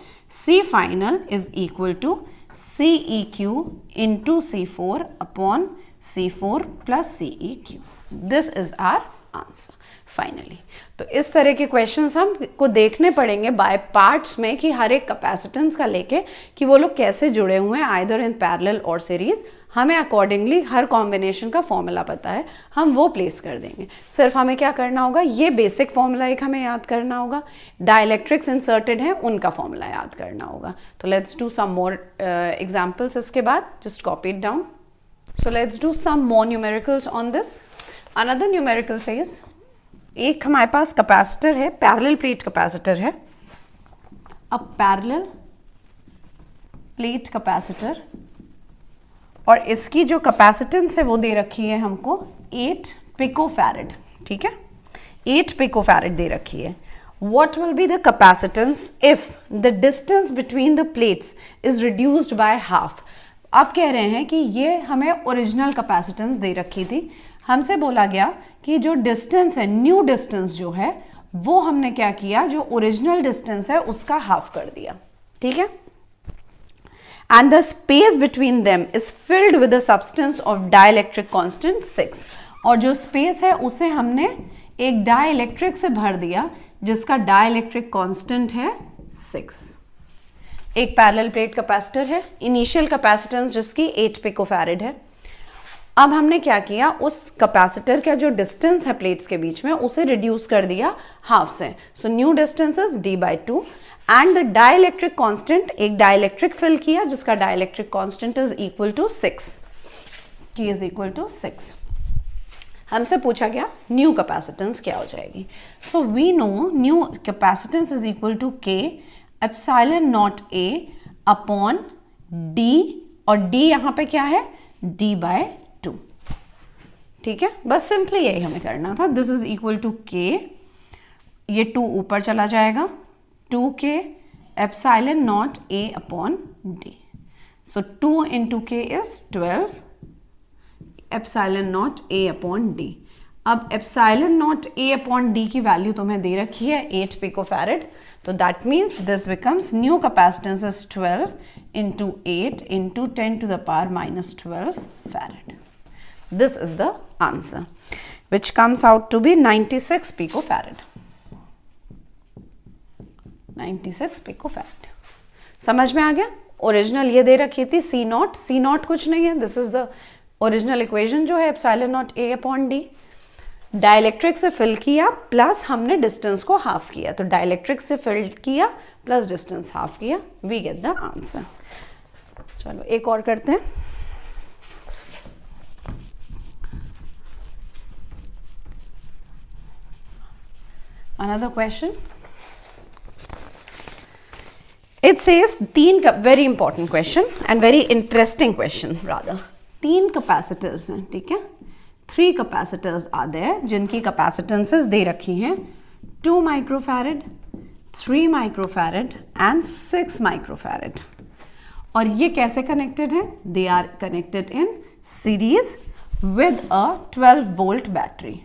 C final is equal to CEQ into C4 upon C4 plus CEQ। This is our answer finally. तो इस तरह के क्वेश्चंस हमको देखने पड़ेंगे बाय पार्ट्स में कि हर एक कैपेसिटेंस का लेके कि वो लोग कैसे जुड़े हुए हैं, आइदर इन पैरेलल और सीरीज। हमें अकॉर्डिंगली हर कॉम्बिनेशन का फॉर्मूला पता है, हम वो प्लेस कर देंगे। सिर्फ हमें क्या करना होगा, ये बेसिक फॉर्मूला एक हमें याद करना होगा, डाइलेक्ट्रिक्स इंसर्टेड हैं उनका फॉर्मूला याद करना होगा। तो let's do some more examples इसके बाद, just copy it down. So let's do some more numericals on this. Another numerical says, एक हमारे पास कैपेसिटर है, पैरेलल प्लेट कैपेसिटर है। अब पैरेलल प्लेट कैपेसिटर और इसकी जो कैपेसिटेंस है वो दे रखी है हमको 8 पिकोफैरेड, ठीक है, 8 पिकोफैरेड दे रखी है। What will be the capacitance if the distance between the plates is reduced by half? आप कह रहे हैं कि ये हमें ओरिजिनल कैपेसिटेंस दे रखी थी, हमसे बोला गया कि जो डिस्टेंस है, न्यू डिस्टेंस जो है, वो हमने क्या किया, जो ओरिजिनल डिस्टेंस है उसका हाफ कर दिया, ठीक है। And the space between them is filled with the substance of dielectric constant 6, और जो स्पेस है उसे हमने एक डाइलेक्ट्रिक से भर दिया जिसका डाइलेक्ट्रिक कांस्टेंट है 6। एक पैरेलल प्लेट कैपेसिटर है, इनिशियल कैपेसिटेंस जिसकी 8 पिकोफैरेड है। अब हमने क्या किया, उस कैपेसिटर का जो डिस्टेंस है प्लेट्स के बीच में उसे रिड्यूस कर दिया हाफ से। So new distance is d/2 and the dielectric constant, एक डाइलेक्ट्रिक फिल किया जिसका dielectric constant is equal to 6, की इज इक्वल टू 6। हमसे पूछा गया न्यू कैपेसिटेंस क्या हो जाएगी। So we know new capacitance is equal to k epsilon naught a upon d, और d यहाँ पे क्या है, d/2, ठीक है। बस सिंपली यही हमें करना था। This is equal to k, ये 2 ऊपर चला जाएगा, 2k epsilon naught a upon d। So 2 into k is 12 epsilon naught a upon d। अब epsilon naught a upon d की वैल्यू तुम्हें दे रखी है 8 पिकोफैरेड, तो that means this becomes new capacitance is 12 into 8 into 10 to the power -12 farad. This is the answer which comes out to be 96 picofarad. 96 picofarad. समझ में आ गया? ओरिजिनल ये दे रखी थी C0, C0 कुछ नहीं है, this is the original equation जो है epsilon naught a upon d। Dielectric से फिल किया प्लस हमने डिस्टेंस को हाफ किया, तो डाइलेक्ट्रिक से फिल किया प्लस डिस्टेंस हाफ किया, वी गेट द आंसर। चलो एक और करते हैं। Another question. It says very important question and very interesting question rather. 3 capacitors हैं, ठीक है। 3 capacitors are there जिनकी capacitances दे रखी हैं 2 microfarad, 3 microfarad and 6 microfarad। और ये कैसे connected है? They are connected in series with a 12 volt battery।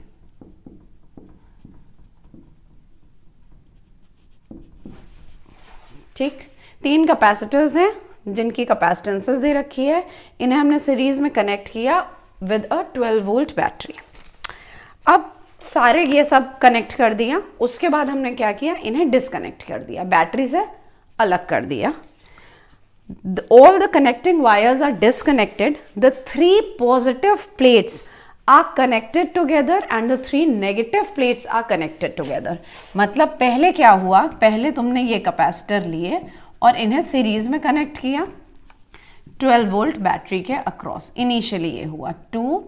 ठीक, 3 कैपेसिटर्स हैं जिनकी कैपेसिटेंसेस दे रखी है, इन्हें हमने सीरीज में कनेक्ट किया विद अ 12 वोल्ट बैटरी। अब सारे ये सब कनेक्ट कर दिया, उसके बाद हमने क्या किया, इन्हें डिसकनेक्ट कर दिया, बैटरी से अलग कर दिया। All the connecting wires are disconnected. The 3 positive plates are connected together and the 3 negative plates are connected together। मतलब पहले क्या हुआ, पहले तुमने ये कैपेसिटर लिए और इन्हें सीरीज में कनेक्ट किया 12 वोल्ट बैटरी के अक्रॉस। इनिशियली ये हुआ 2,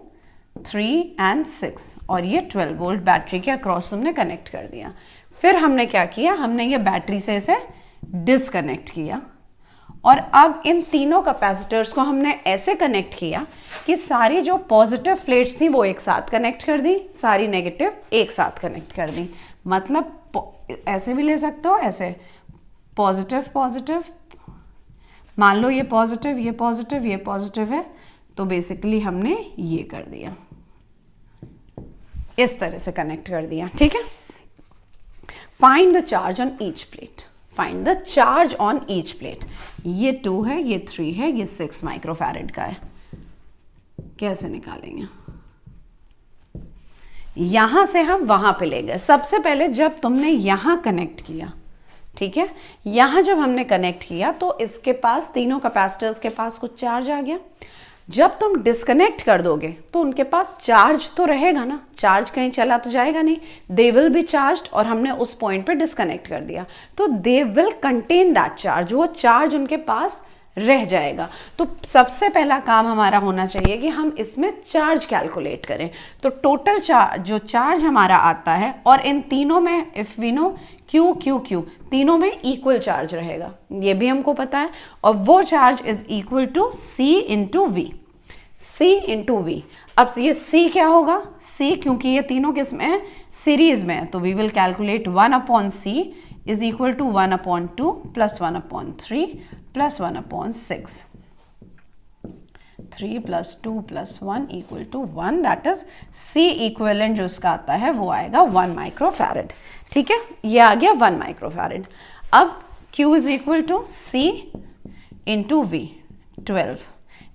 3 and 6 और ये 12 वोल्ट बैटरी के अक्रॉस तुमने कनेक्ट कर दिया। फिर हमने क्या किया, हमने ये बैटरी से इसे डिसकनेक्ट किया और अब इन तीनों कैपेसिटर्स को हमने ऐसे कनेक्ट किया कि सारी जो पॉजिटिव प्लेट्स थी वो एक साथ कनेक्ट कर दी, सारी नेगेटिव एक साथ कनेक्ट कर दी। मतलब ऐसे भी ले सकते हो, ऐसे पॉजिटिव पॉजिटिव, मान लो ये पॉजिटिव ये पॉजिटिव ये पॉजिटिव है, तो बेसिकली हमने ये कर दिया, इस तरह से कनेक्ट कर दिया। ठीक है, find the charge on each plate, find the charge on each plate. ये 2 है, ये 3 है, ये 6 माइक्रोफैरेड का है। कैसे निकालेंगे, यहां से हम वहां पे ले गए। सबसे पहले जब तुमने यहां कनेक्ट किया, ठीक है, यहां जब हमने कनेक्ट किया तो इसके पास, तीनों कैपेसिटर्स के पास कुछ चार्ज आ गया। जब तुम डिस्कनेक्ट कर दोगे तो उनके पास चार्ज तो रहेगा ना, चार्ज कहीं चला तो जाएगा नहीं, दे विल बी चार्ज्ड। और हमने उस पॉइंट पे डिस्कनेक्ट कर दिया तो they will contain that charge, वो चार्ज उनके पास रह जाएगा। तो सबसे पहला काम हमारा होना चाहिए कि हम इसमें चार्ज कैलकुलेट करें। तो टोटल चार्ज, जो चार्ज हमारा आता है, और इन तीनों में if we know Q Q Q, तीनों में इक्वल चार्ज रहेगा, ये भी हमको पता है। और वो charge is equal to C into V, C into V. अब ये C क्या होगा, C क्योंकि ये तीनों किस में है, सीरीज में है, तो we will calculate 1/C is equal to 1/2 plus 1/3 plus 1/6। 3 + 2 + 1 = 1, that is C equivalent जो इसका आता है वो आएगा 1 माइक्रोफैरड। ठीक है, ये आ गया 1 माइक्रोफैरड। अब Q = C × V 12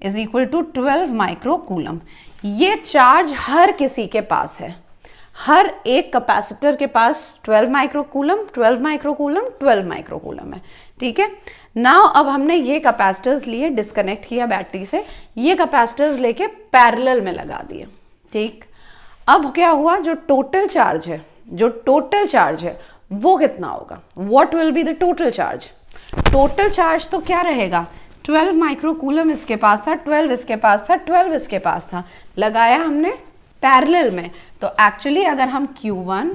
= 12 माइक्रोकूलम। ये चार्ज हर किसी के पास है, हर एक कैपेसिटर के पास 12 माइक्रोकूलम 12 माइक्रोकूलम 12 माइक्रोकूलम है। ठीक है, नाउ अब हमने ये कैपेसिटर्स लिए, डिस्कनेक्ट किया बैटरी से, ये कैपेसिटर्स लेके पैरेलल में लगा दिए। ठीक, अब क्या हुआ, जो टोटल चार्ज है वो कितना होगा, what will be the total charge? Total charge तो क्या रहेगा, 12 माइक्रोकूलम इसके पास था, 12 इसके पास था, 12 इसके पास था, लगाया हमने पैरेलल में। तो एक्चुअली अगर हम Q1,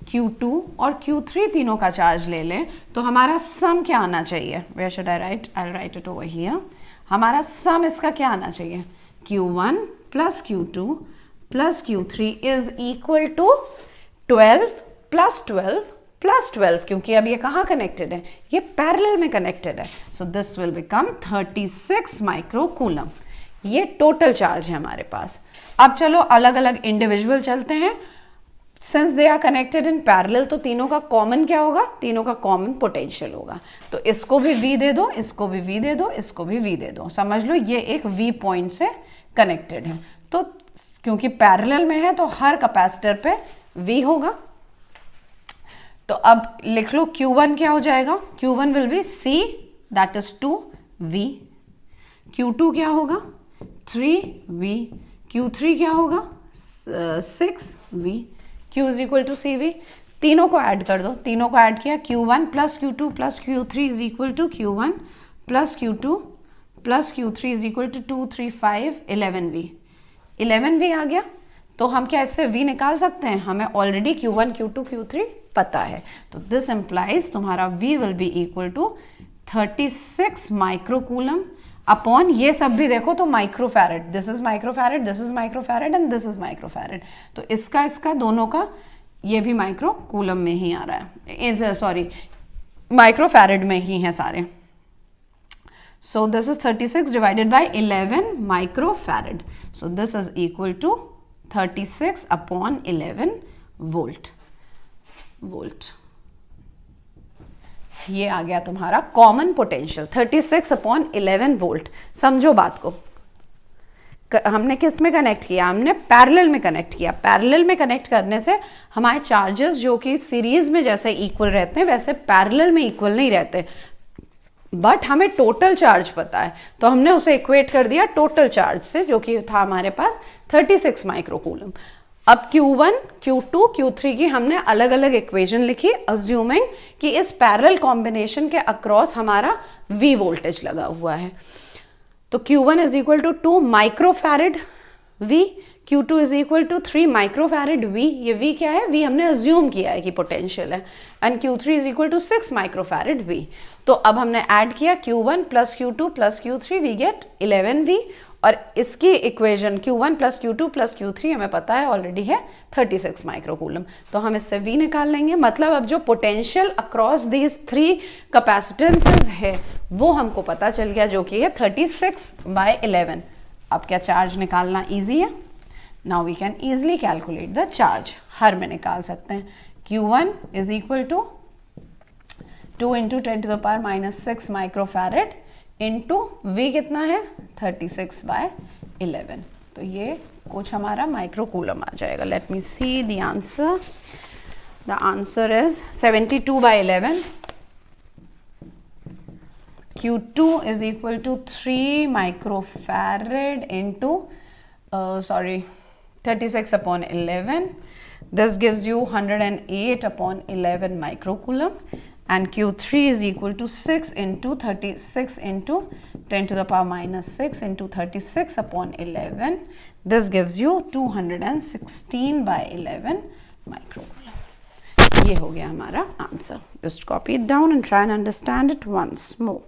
Q2 और Q3 तीनों का चार्ज ले लें तो हमारा सम क्या आना चाहिए? Where should I write? I will write it over here. हमारा सम इसका क्या आना चाहिए? Q1 + Q2 + Q3 = 12 + 12 + 12, क्योंकि अब ये कहाँ कनेक्टेड है, ये पैरेलल में कनेक्टेड है। So this will become 36 microcoulomb. ये टोटल चार्ज है हमारे पास। अब चलो अलग अलग इंडिविजुअल चलते हैं। Since they are connected in parallel, तो तीनों का कॉमन क्या होगा? तीनों का कॉमन पोटेंशियल होगा। तो इसको भी V दे दो, इसको भी V दे दो, इसको भी V दे दो। समझ लो ये एक V पॉइंट से कनेक्टेड है। तो क्योंकि पैरेलल में है तो हर कैपेसिटर पे V होगा। तो अब लिख लो Q1 क्या हो जाएगा? Q1 will be C, that is 2V। Q2 क्या होगा? 3V। Q3 क्या होगा? 6V। Q = CV। तीनों को ऐड कर दो, तीनों को ऐड किया, Q1 + Q2 + Q3 = Q1 + Q2 + Q3 = 2, 3, 5, 11V। 11V आ गया। तो हम क्या इससे V निकाल सकते हैं? हमें ऑलरेडी Q1, Q2, Q3 पता है। तो दिस इम्प्लाइज तुम्हारा V will be = 36 microcoulomb upon, ये सब भी देखो तो microfarad, this is microfarad, this is microfarad and this is microfarad. तो इसका दोनों का ये भी माइक्रोकूलम में ही आ रहा है, सॉरी माइक्रोफैरड में ही है सारे। सो this is 36 / 11 microfarad. So this is = 36 / 11 volt. ये आ गया तुम्हारा कॉमन पोटेंशियल 36 / 11 वोल्ट। समझो बात को, हमने किस में कनेक्ट किया? हमने पैरेलल में कनेक्ट किया। पैरेलल में कनेक्ट करने से हमारे चार्जेस जो कि सीरीज में जैसे इक्वल रहते हैं वैसे पैरेलल में इक्वल नहीं रहते, बट हमें टोटल चार्ज पता है तो हमने उसे इक्वेट कर दिया टोटल चार्ज से, जो कि था हमारे पास 36 माइक्रोकूलम। अब Q1, Q2, Q3 की हमने अलग अलग इक्वेशन लिखी, अज्यूमिंग कि इस पैरेलल कॉम्बिनेशन के अक्रॉस हमारा V वोल्टेज लगा हुआ है। तो Q1 = 2 microfarad V, Q2 = 3 microfarad V। ये V क्या है? V हमने अज्यूम किया है कि पोटेंशियल है। And Q3 = 6 microfarad V। तो अब हमने ऐड किया Q1 + Q2 + Q3, we get 11V। और इसकी इक्वेशन Q1 + Q2 + Q3 हमें पता है ऑलरेडी है 36 माइक्रोकूलम। तो हम इससे V निकाल लेंगे। मतलब अब जो पोटेंशियल अक्रॉस दीज 3 कैपेसिटेंसेस है वो हमको पता चल गया, जो कि है 36 / 11। अब क्या चार्ज निकालना ईजी है? Now we can easily calculate the charge. हर में निकाल सकते हैं। Q1 = 2 × 10⁻⁻6 माइक्रोफैरड इंटू V कितना है? 36 / 11। तो ये कुछ हमारा माइक्रोकूलम आ जाएगा। Late me see the answer. The answer is 72 / 11। Q2 = 3 microfarad into 36 / 11. This gives you 108 / 11 microcoulomb. And Q3 = 6 × 36 × 10⁻⁻6 × 36 / 11. This gives you 216 / 11 microcoulomb. ये हो गया हमारा answer. Just copy it down and try and understand it once more.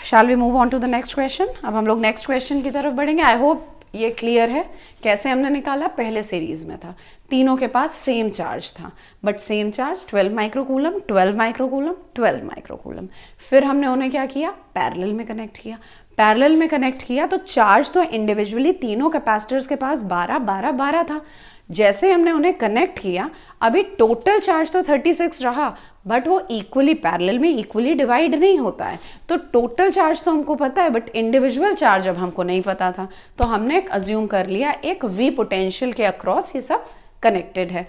Shall we move on to the next question? अब हम लोग next question की तरफ बढ़ेंगे। I hope ये क्लियर है। कैसे हमने निकाला? पहले सीरीज में था, तीनों के पास सेम चार्ज था, but same charge 12 microcoulomb 12 microcoulomb 12 microcoulomb. फिर हमने उन्हें क्या किया? पैरेलल में कनेक्ट किया। पैरेलल में कनेक्ट किया तो चार्ज तो इंडिविजुअली तीनों कैपेसिटर्स के पास 12 12 12 था। जैसे हमने उन्हें कनेक्ट किया, अभी टोटल चार्ज तो 36 रहा, बट वो इक्वली पैरेलल में इक्वली डिवाइड नहीं होता है। तो टोटल चार्ज तो हमको पता है, बट इंडिविजुअल चार्ज अब हमको नहीं पता था, तो हमने एक अज्यूम कर लिया एक V पोटेंशियल के अक्रॉस ये सब कनेक्टेड है।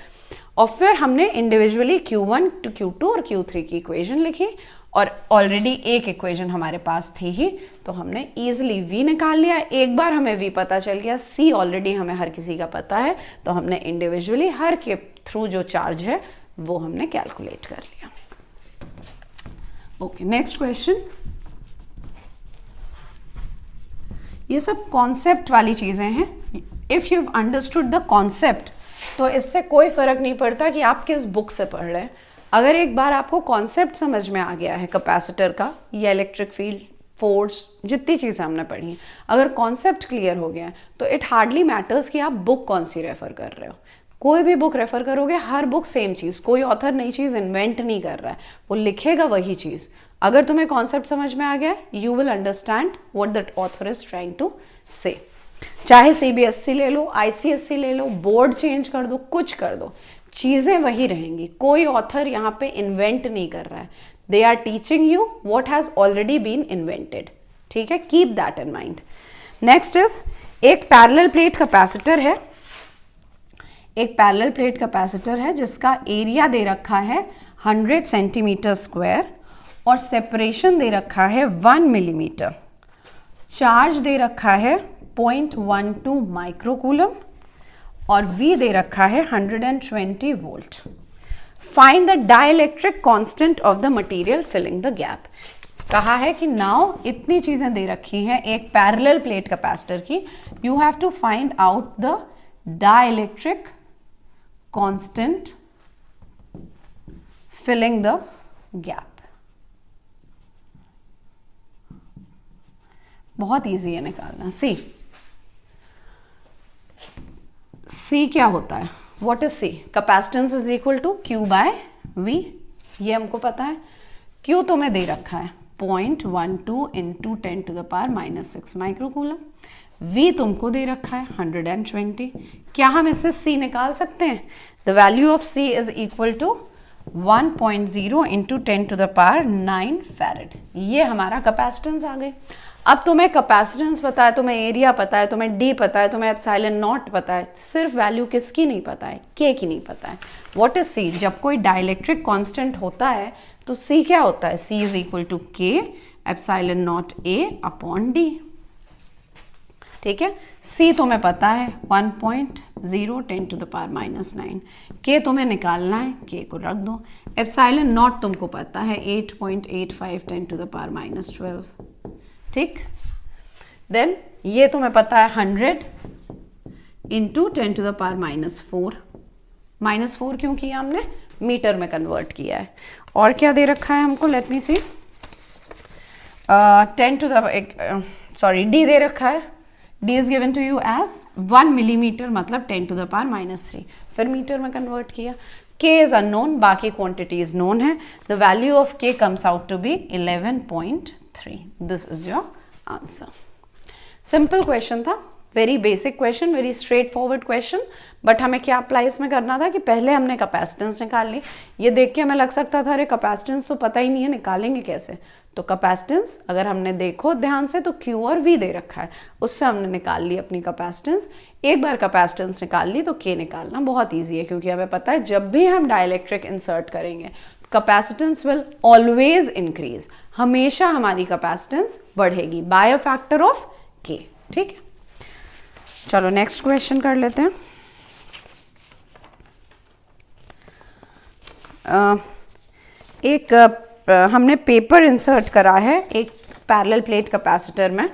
और फिर हमने इंडिविजुअली Q1 टू Q2 और Q3 की इक्वेशन लिखी, और ऑलरेडी एक इक्वेशन हमारे पास थी ही, तो हमने इजीली V निकाल लिया। एक बार हमें V पता चल गया, C ऑलरेडी हमें हर किसी का पता है, तो हमने इंडिविजुअली हर के थ्रू जो चार्ज है वो हमने कैलकुलेट कर लिया। Okay, next question. ये सब कॉन्सेप्ट वाली चीजें हैं। If you understood the concept, तो इससे कोई फर्क नहीं पड़ता कि आप किस बुक से पढ़ रहे हैं। अगर एक बार आपको कॉन्सेप्ट समझ में आ गया है कैपेसिटर का या इलेक्ट्रिक फील्ड, फोर्स, जितनी चीज़ें हमने पढ़ी हैं, अगर कॉन्सेप्ट क्लियर हो गया है तो इट हार्डली मैटर्स कि आप बुक कौन सी रेफर कर रहे हो। कोई भी बुक रेफर करोगे, हर बुक सेम चीज़, कोई ऑथर नई चीज़ इन्वेंट नहीं कर रहा है, वो लिखेगा वही चीज़। अगर तुम्हें कॉन्सेप्ट समझ में आ गया, you will understand what that author is trying to say. चाहे CBSE ले लो, ICSE ले लो, बोर्ड चेंज कर दो, कुछ कर दो, चीजें वही रहेंगी। कोई ऑथर यहाँ पे इन्वेंट नहीं कर रहा है। They are teaching you what has already been invented. ठीक है, keep that in mind. Next is एक पैरेलल प्लेट कैपेसिटर है। एक पैरेलल प्लेट कैपेसिटर है जिसका एरिया दे रखा है 100 सेंटीमीटर स्क्वायर और सेपरेशन दे रखा है 1 मिलीमीटर। चार्ज दे रखा है 0.12 माइक्रोकूलम और V दे रखा है 120 volt. Find the dielectric constant of the material filling the gap. कहा है कि नाउ इतनी चीजें दे रखी हैं एक पैरेलल प्लेट कैपेसिटर की, you have to find out the dielectric constant filling the gap. बहुत इजी है निकालना। C क्या होता है? What is C? Capacitance is equal to Q by V, ये हमको पता है। Q तो मैं दे रखा है 0.12 into 10 to the power -6 microcoulomb. V तुमको दे रखा है 120। क्या हम इससे C निकाल सकते हैं? The value of C is equal to 1.0 into 10 to the power 9 farad. ये हमारा कैपेसिटेंस आ गई। अब तुम्हें कैपेसिटेंस पता है, तुम्हें एरिया पता है, तुम्हें D पता है, तुम्हें एप्सिलॉन नॉट पता है, सिर्फ वैल्यू किसकी नहीं पता है? K की नहीं पता है। What is C? जब कोई डाइलेक्ट्रिक कांस्टेंट होता है तो C क्या होता है? C is equal to K epsilon naught A upon D। ठीक है, C तुम्हें पता है 1.0 10 टू द पावर -9। K तुम्हें निकालना है, K को रख दो। एप्सिलॉन नॉट तुमको पता है 8.85 10 टू द पावर -12। ठीक, देन ये तुम्हें पता है 100 इंटू 10 टू द पावर -4। -4 क्यों किया हमने? मीटर में कन्वर्ट किया है। और क्या दे रखा है हमको? Let me see. 10 to the D दे रखा है। D is given to you as 1 millimetre, मतलब 10 टू द पावर -3। फिर मीटर में कन्वर्ट किया। K इज अननोन, बाकी क्वांटिटीज नोन है। The value of K comes out to be 11.3। This is your answer. Simple question था, very basic question, very straightforward question. But हमें क्या अप्लाई इसमें करना था कि पहले हमने कैपेसिटेंस निकाल ली। ये देख के हमें लग सकता था अरे कैपेसिटेंस तो पता ही नहीं है, निकालेंगे कैसे? तो कैपेसिटेंस अगर हमने देखो ध्यान से तो Q और V दे रखा है, उससे हमने निकाल ली अपनी कैपेसिटेंस। एक बार कैपेसिटेंस निकाल ली तो K निकालना बहुत ईजी है, क्योंकि हमें पता है जब भी हम डाइलेक्ट्रिक इंसर्ट करेंगे कैपेसिटेंस विल ऑलवेज इंक्रीज, हमेशा हमारी कैपेसिटेंस बढ़ेगी by a factor of K। ठीक है, चलो नेक्स्ट क्वेश्चन कर लेते हैं। हमने पेपर इंसर्ट करा है एक पैरेलल प्लेट कैपेसिटर में।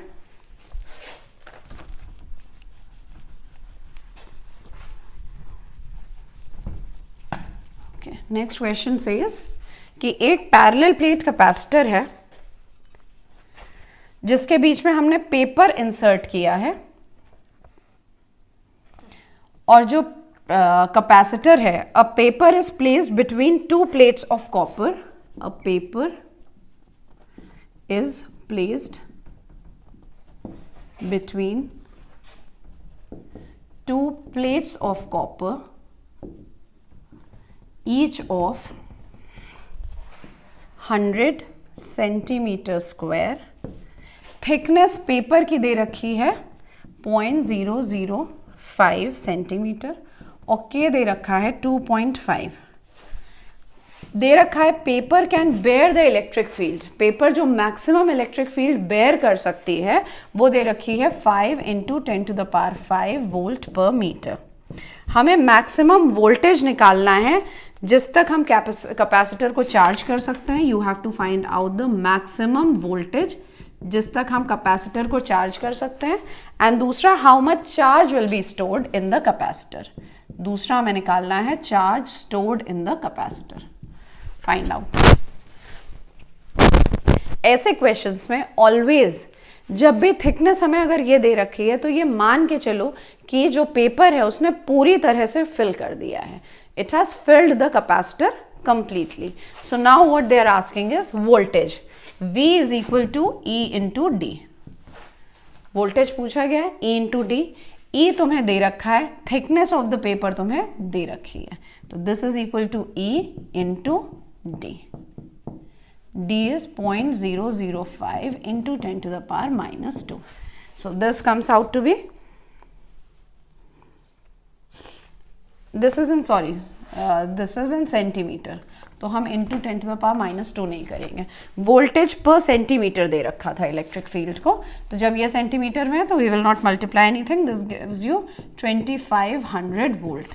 नेक्स्ट क्वेश्चन सेज कि एक पैरेलल प्लेट कैपेसिटर है जिसके बीच में हमने पेपर इंसर्ट किया है, और जो कैपेसिटर है, a paper is placed between two plates of copper. A paper is placed between two plates of copper each of 100 centimetre square. Thickness paper की दे रखी है 0.005 सेंटीमीटर और के दे रखा है 2.5। दे रखा है paper can bear the electric field. Paper जो मैक्सिमम इलेक्ट्रिक फील्ड बेयर कर सकती है वो दे रखी है 5 × 10⁵ वोल्ट पर मीटर। हमें मैक्सिमम वोल्टेज निकालना है जिस तक हम कैपेसिटर को चार्ज कर सकते हैं। You have to find out the maximum voltage जिस तक हम कैपेसिटर को चार्ज कर सकते हैं। एंड दूसरा, how much charge will be stored in the capacitor. दूसरा हमें निकालना है charge stored in the capacitor. Find out. ऐसे क्वेश्चंस में ऑलवेज जब भी थिकनेस हमें अगर ये दे रखी है तो ये मान के चलो कि जो पेपर है उसने पूरी तरह से फिल कर दिया है। It has filled the capacitor completely. So now what they are asking is voltage. V is equal to E into D. Voltage पूछा गया है E इंटू डी। E तुम्हें दे रखा है, थिकनेस ऑफ द पेपर तुम्हें दे रखी है, तो this is equal to E into D. D is 0.005 into 10⁻⁻². So this comes out to be, this is in centimetre, तो हम इंटू 10⁻⁻² नहीं करेंगे। वोल्टेज पर सेंटीमीटर दे रखा था इलेक्ट्रिक फील्ड को, तो जब ये सेंटीमीटर में है तो we will not multiply anything. This gives you 2500 volt.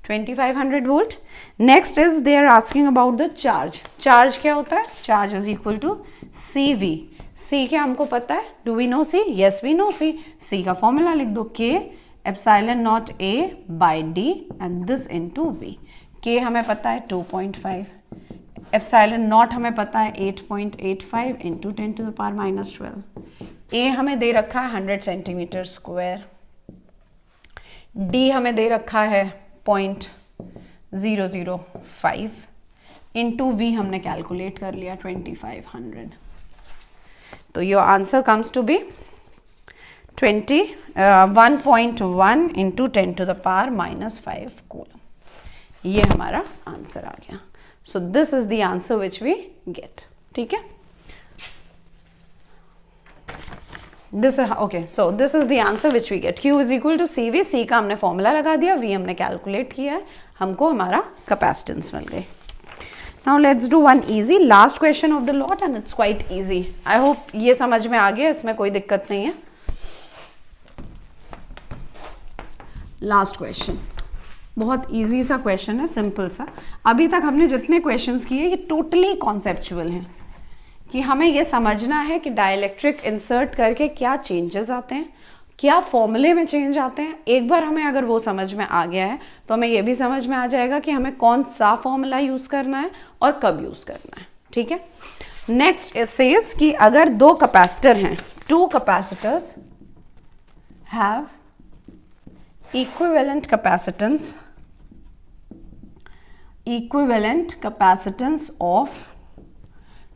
2500 volt. Next is they are asking about the charge. Charge क्या होता है? Charge is equal to CV। C क्या हमको पता है? Do we know C? Yes we know C। C का फॉर्मूला लिख दो, K ε0 A by D and this into V। K हमें पता है 2.5, ε0 हमें पता है 8.85 इंटू 10⁻⁻12। A हमें दे रखा है 100 सेंटीमीटर स्क्वायर। D हमें दे रखा है 0.005 इंटू V हमने कैलकुलेट कर लिया 2500। तो your answer comes to be 1.1 into 10⁻⁻5 coulomb. ये हमारा आंसर आ गया। So this is the answer which we get. ठीक है, this okay, so this is the answer which we get. Q is equal to CV। C का हमने फॉर्मूला लगा दिया, V हमने कैलकुलेट किया है, हमको हमारा कैपेसिटेंस मिल गई। Now let's do one easy last question of the lot and it's quite easy. I hope ये समझ में आ गया, इसमें कोई दिक्कत नहीं है। लास्ट क्वेश्चन बहुत इजी सा क्वेश्चन है, सिंपल सा। अभी तक हमने जितने क्वेश्चंस किए ये टोटली कॉन्सेप्चुअल हैं कि हमें ये समझना है कि डाइलेक्ट्रिक इंसर्ट करके क्या चेंजेस आते हैं, क्या फॉर्मूले में चेंज आते हैं। एक बार हमें अगर वो समझ में आ गया है तो हमें ये भी समझ में आ जाएगा कि हमें कौन सा फॉर्मूला यूज़ करना है और कब यूज़ करना है। ठीक है, नेक्स्ट इट सेज कि अगर दो कैपेसिटर हैं, two capacitors have equivalent capacitance of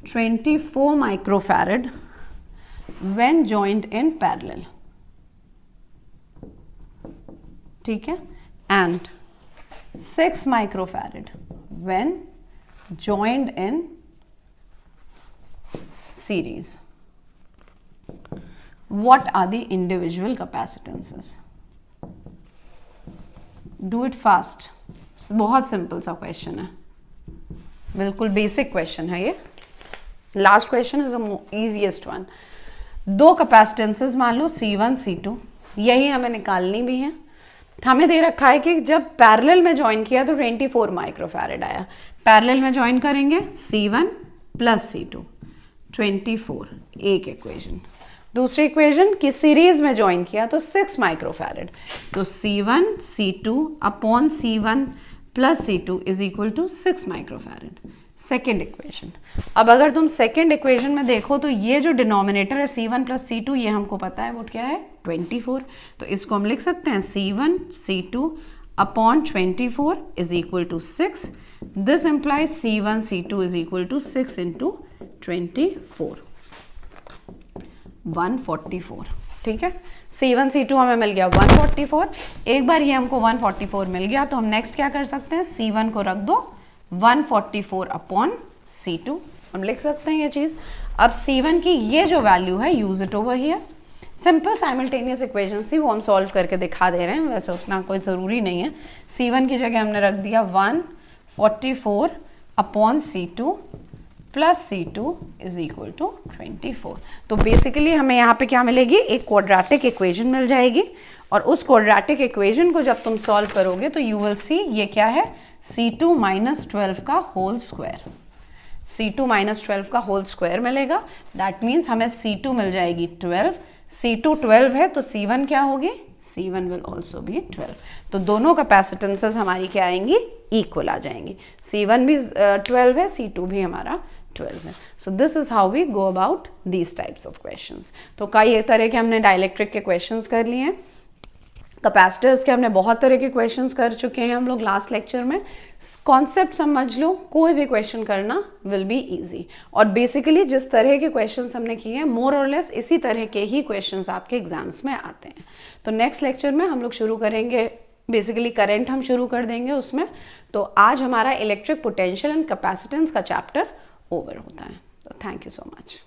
24 microfarad when joined in parallel। ठीक है, and 6 microfarad when joined in series। What are the individual capacitances? Do it fast. बहुत सिंपल सा क्वेश्चन है, बिल्कुल बेसिक क्वेश्चन है ये। Last question is the easiest one. दो कैपेसिटेंसेस मान लो C1 C2, यही हमें निकालनी भी है। हमें दे रखा है कि जब पैरेलल में ज्वाइन किया तो 24 माइक्रोफैरेड आया। पैरेलल में ज्वाइन करेंगे C1 प्लस C2 24, एक इक्वेशन। दूसरी इक्वेशन की सीरीज में ज्वाइन किया तो 6 माइक्रोफैरेड, तो C1 C2 upon C1 plus C2 is equal to 6 microfarad. Second equation. अब अगर तुम सेकेंड इक्वेशन में देखो तो ये जो डिनोमिनेटर है C1 प्लस C2, ये हमको पता है वो क्या है 24, तो इसको हम लिख सकते हैं C1 C2 upon 24 is equal to 6। This implies C1 C2 is equal to 6 into 24, 144। ठीक है। C1 C2 हमें मिल गया 144। एक बार ये हमको 144 मिल गया तो हम नेक्स्ट क्या कर सकते हैं, C1 को रख दो 144 अपॉन C2, हम लिख सकते हैं ये चीज़। अब C1 की ये जो वैल्यू है use it over here. Simple simultaneous equations थी, वो हम सॉल्व करके दिखा दे रहे हैं, वैसे उतना कोई ज़रूरी नहीं है। C1 की जगह हमने रख दिया 144 upon C2 plus C2 is equal to 24। तो बेसिकली हमें यहाँ पे क्या मिलेगी, एक क्वाड्रेटिक इक्वेशन मिल जाएगी, और उस क्वाड्रेटिक इक्वेशन को जब तुम सॉल्व करोगे तो यू विल सी ये क्या है, C2 माइनस 12 का होल स्क्वायर, C2 माइनस 12 का होल स्क्वायर मिलेगा। दैट मीन्स हमें C2 मिल जाएगी 12, C2 12 है तो C1 क्या होगी, C1 विल ऑल्सो बी 12। तो दोनों कैपेसिटेंसेस हमारी क्या आएंगी, इक्वल आ जाएंगी। C1 भी 12 है, C2 भी हमारा 12 है। So this is how we go about these types of questions. तो कई तरह के हमने डाइलेक्ट्रिक के क्वेश्चंस कर लिए हैं, कैपेसिटर्स के हमने बहुत तरह के क्वेश्चंस कर चुके हैं हम लोग लास्ट लेक्चर में। कॉन्सेप्ट समझ लो, कोई भी क्वेश्चन करना विल बी इजी। और बेसिकली जिस तरह के क्वेश्चंस हमने किए हैं मोर और लेस इसी तरह के ही क्वेश्चंस आपके एग्जाम्स में आते हैं। तो नेक्स्ट लेक्चर में हम लोग शुरू करेंगे, बेसिकली करंट हम शुरू कर देंगे उसमें। तो आज हमारा इलेक्ट्रिक पोटेंशियल एंड कैपेसिटेंस का चैप्टर ओवर होता है। तो थैंक यू सो मच।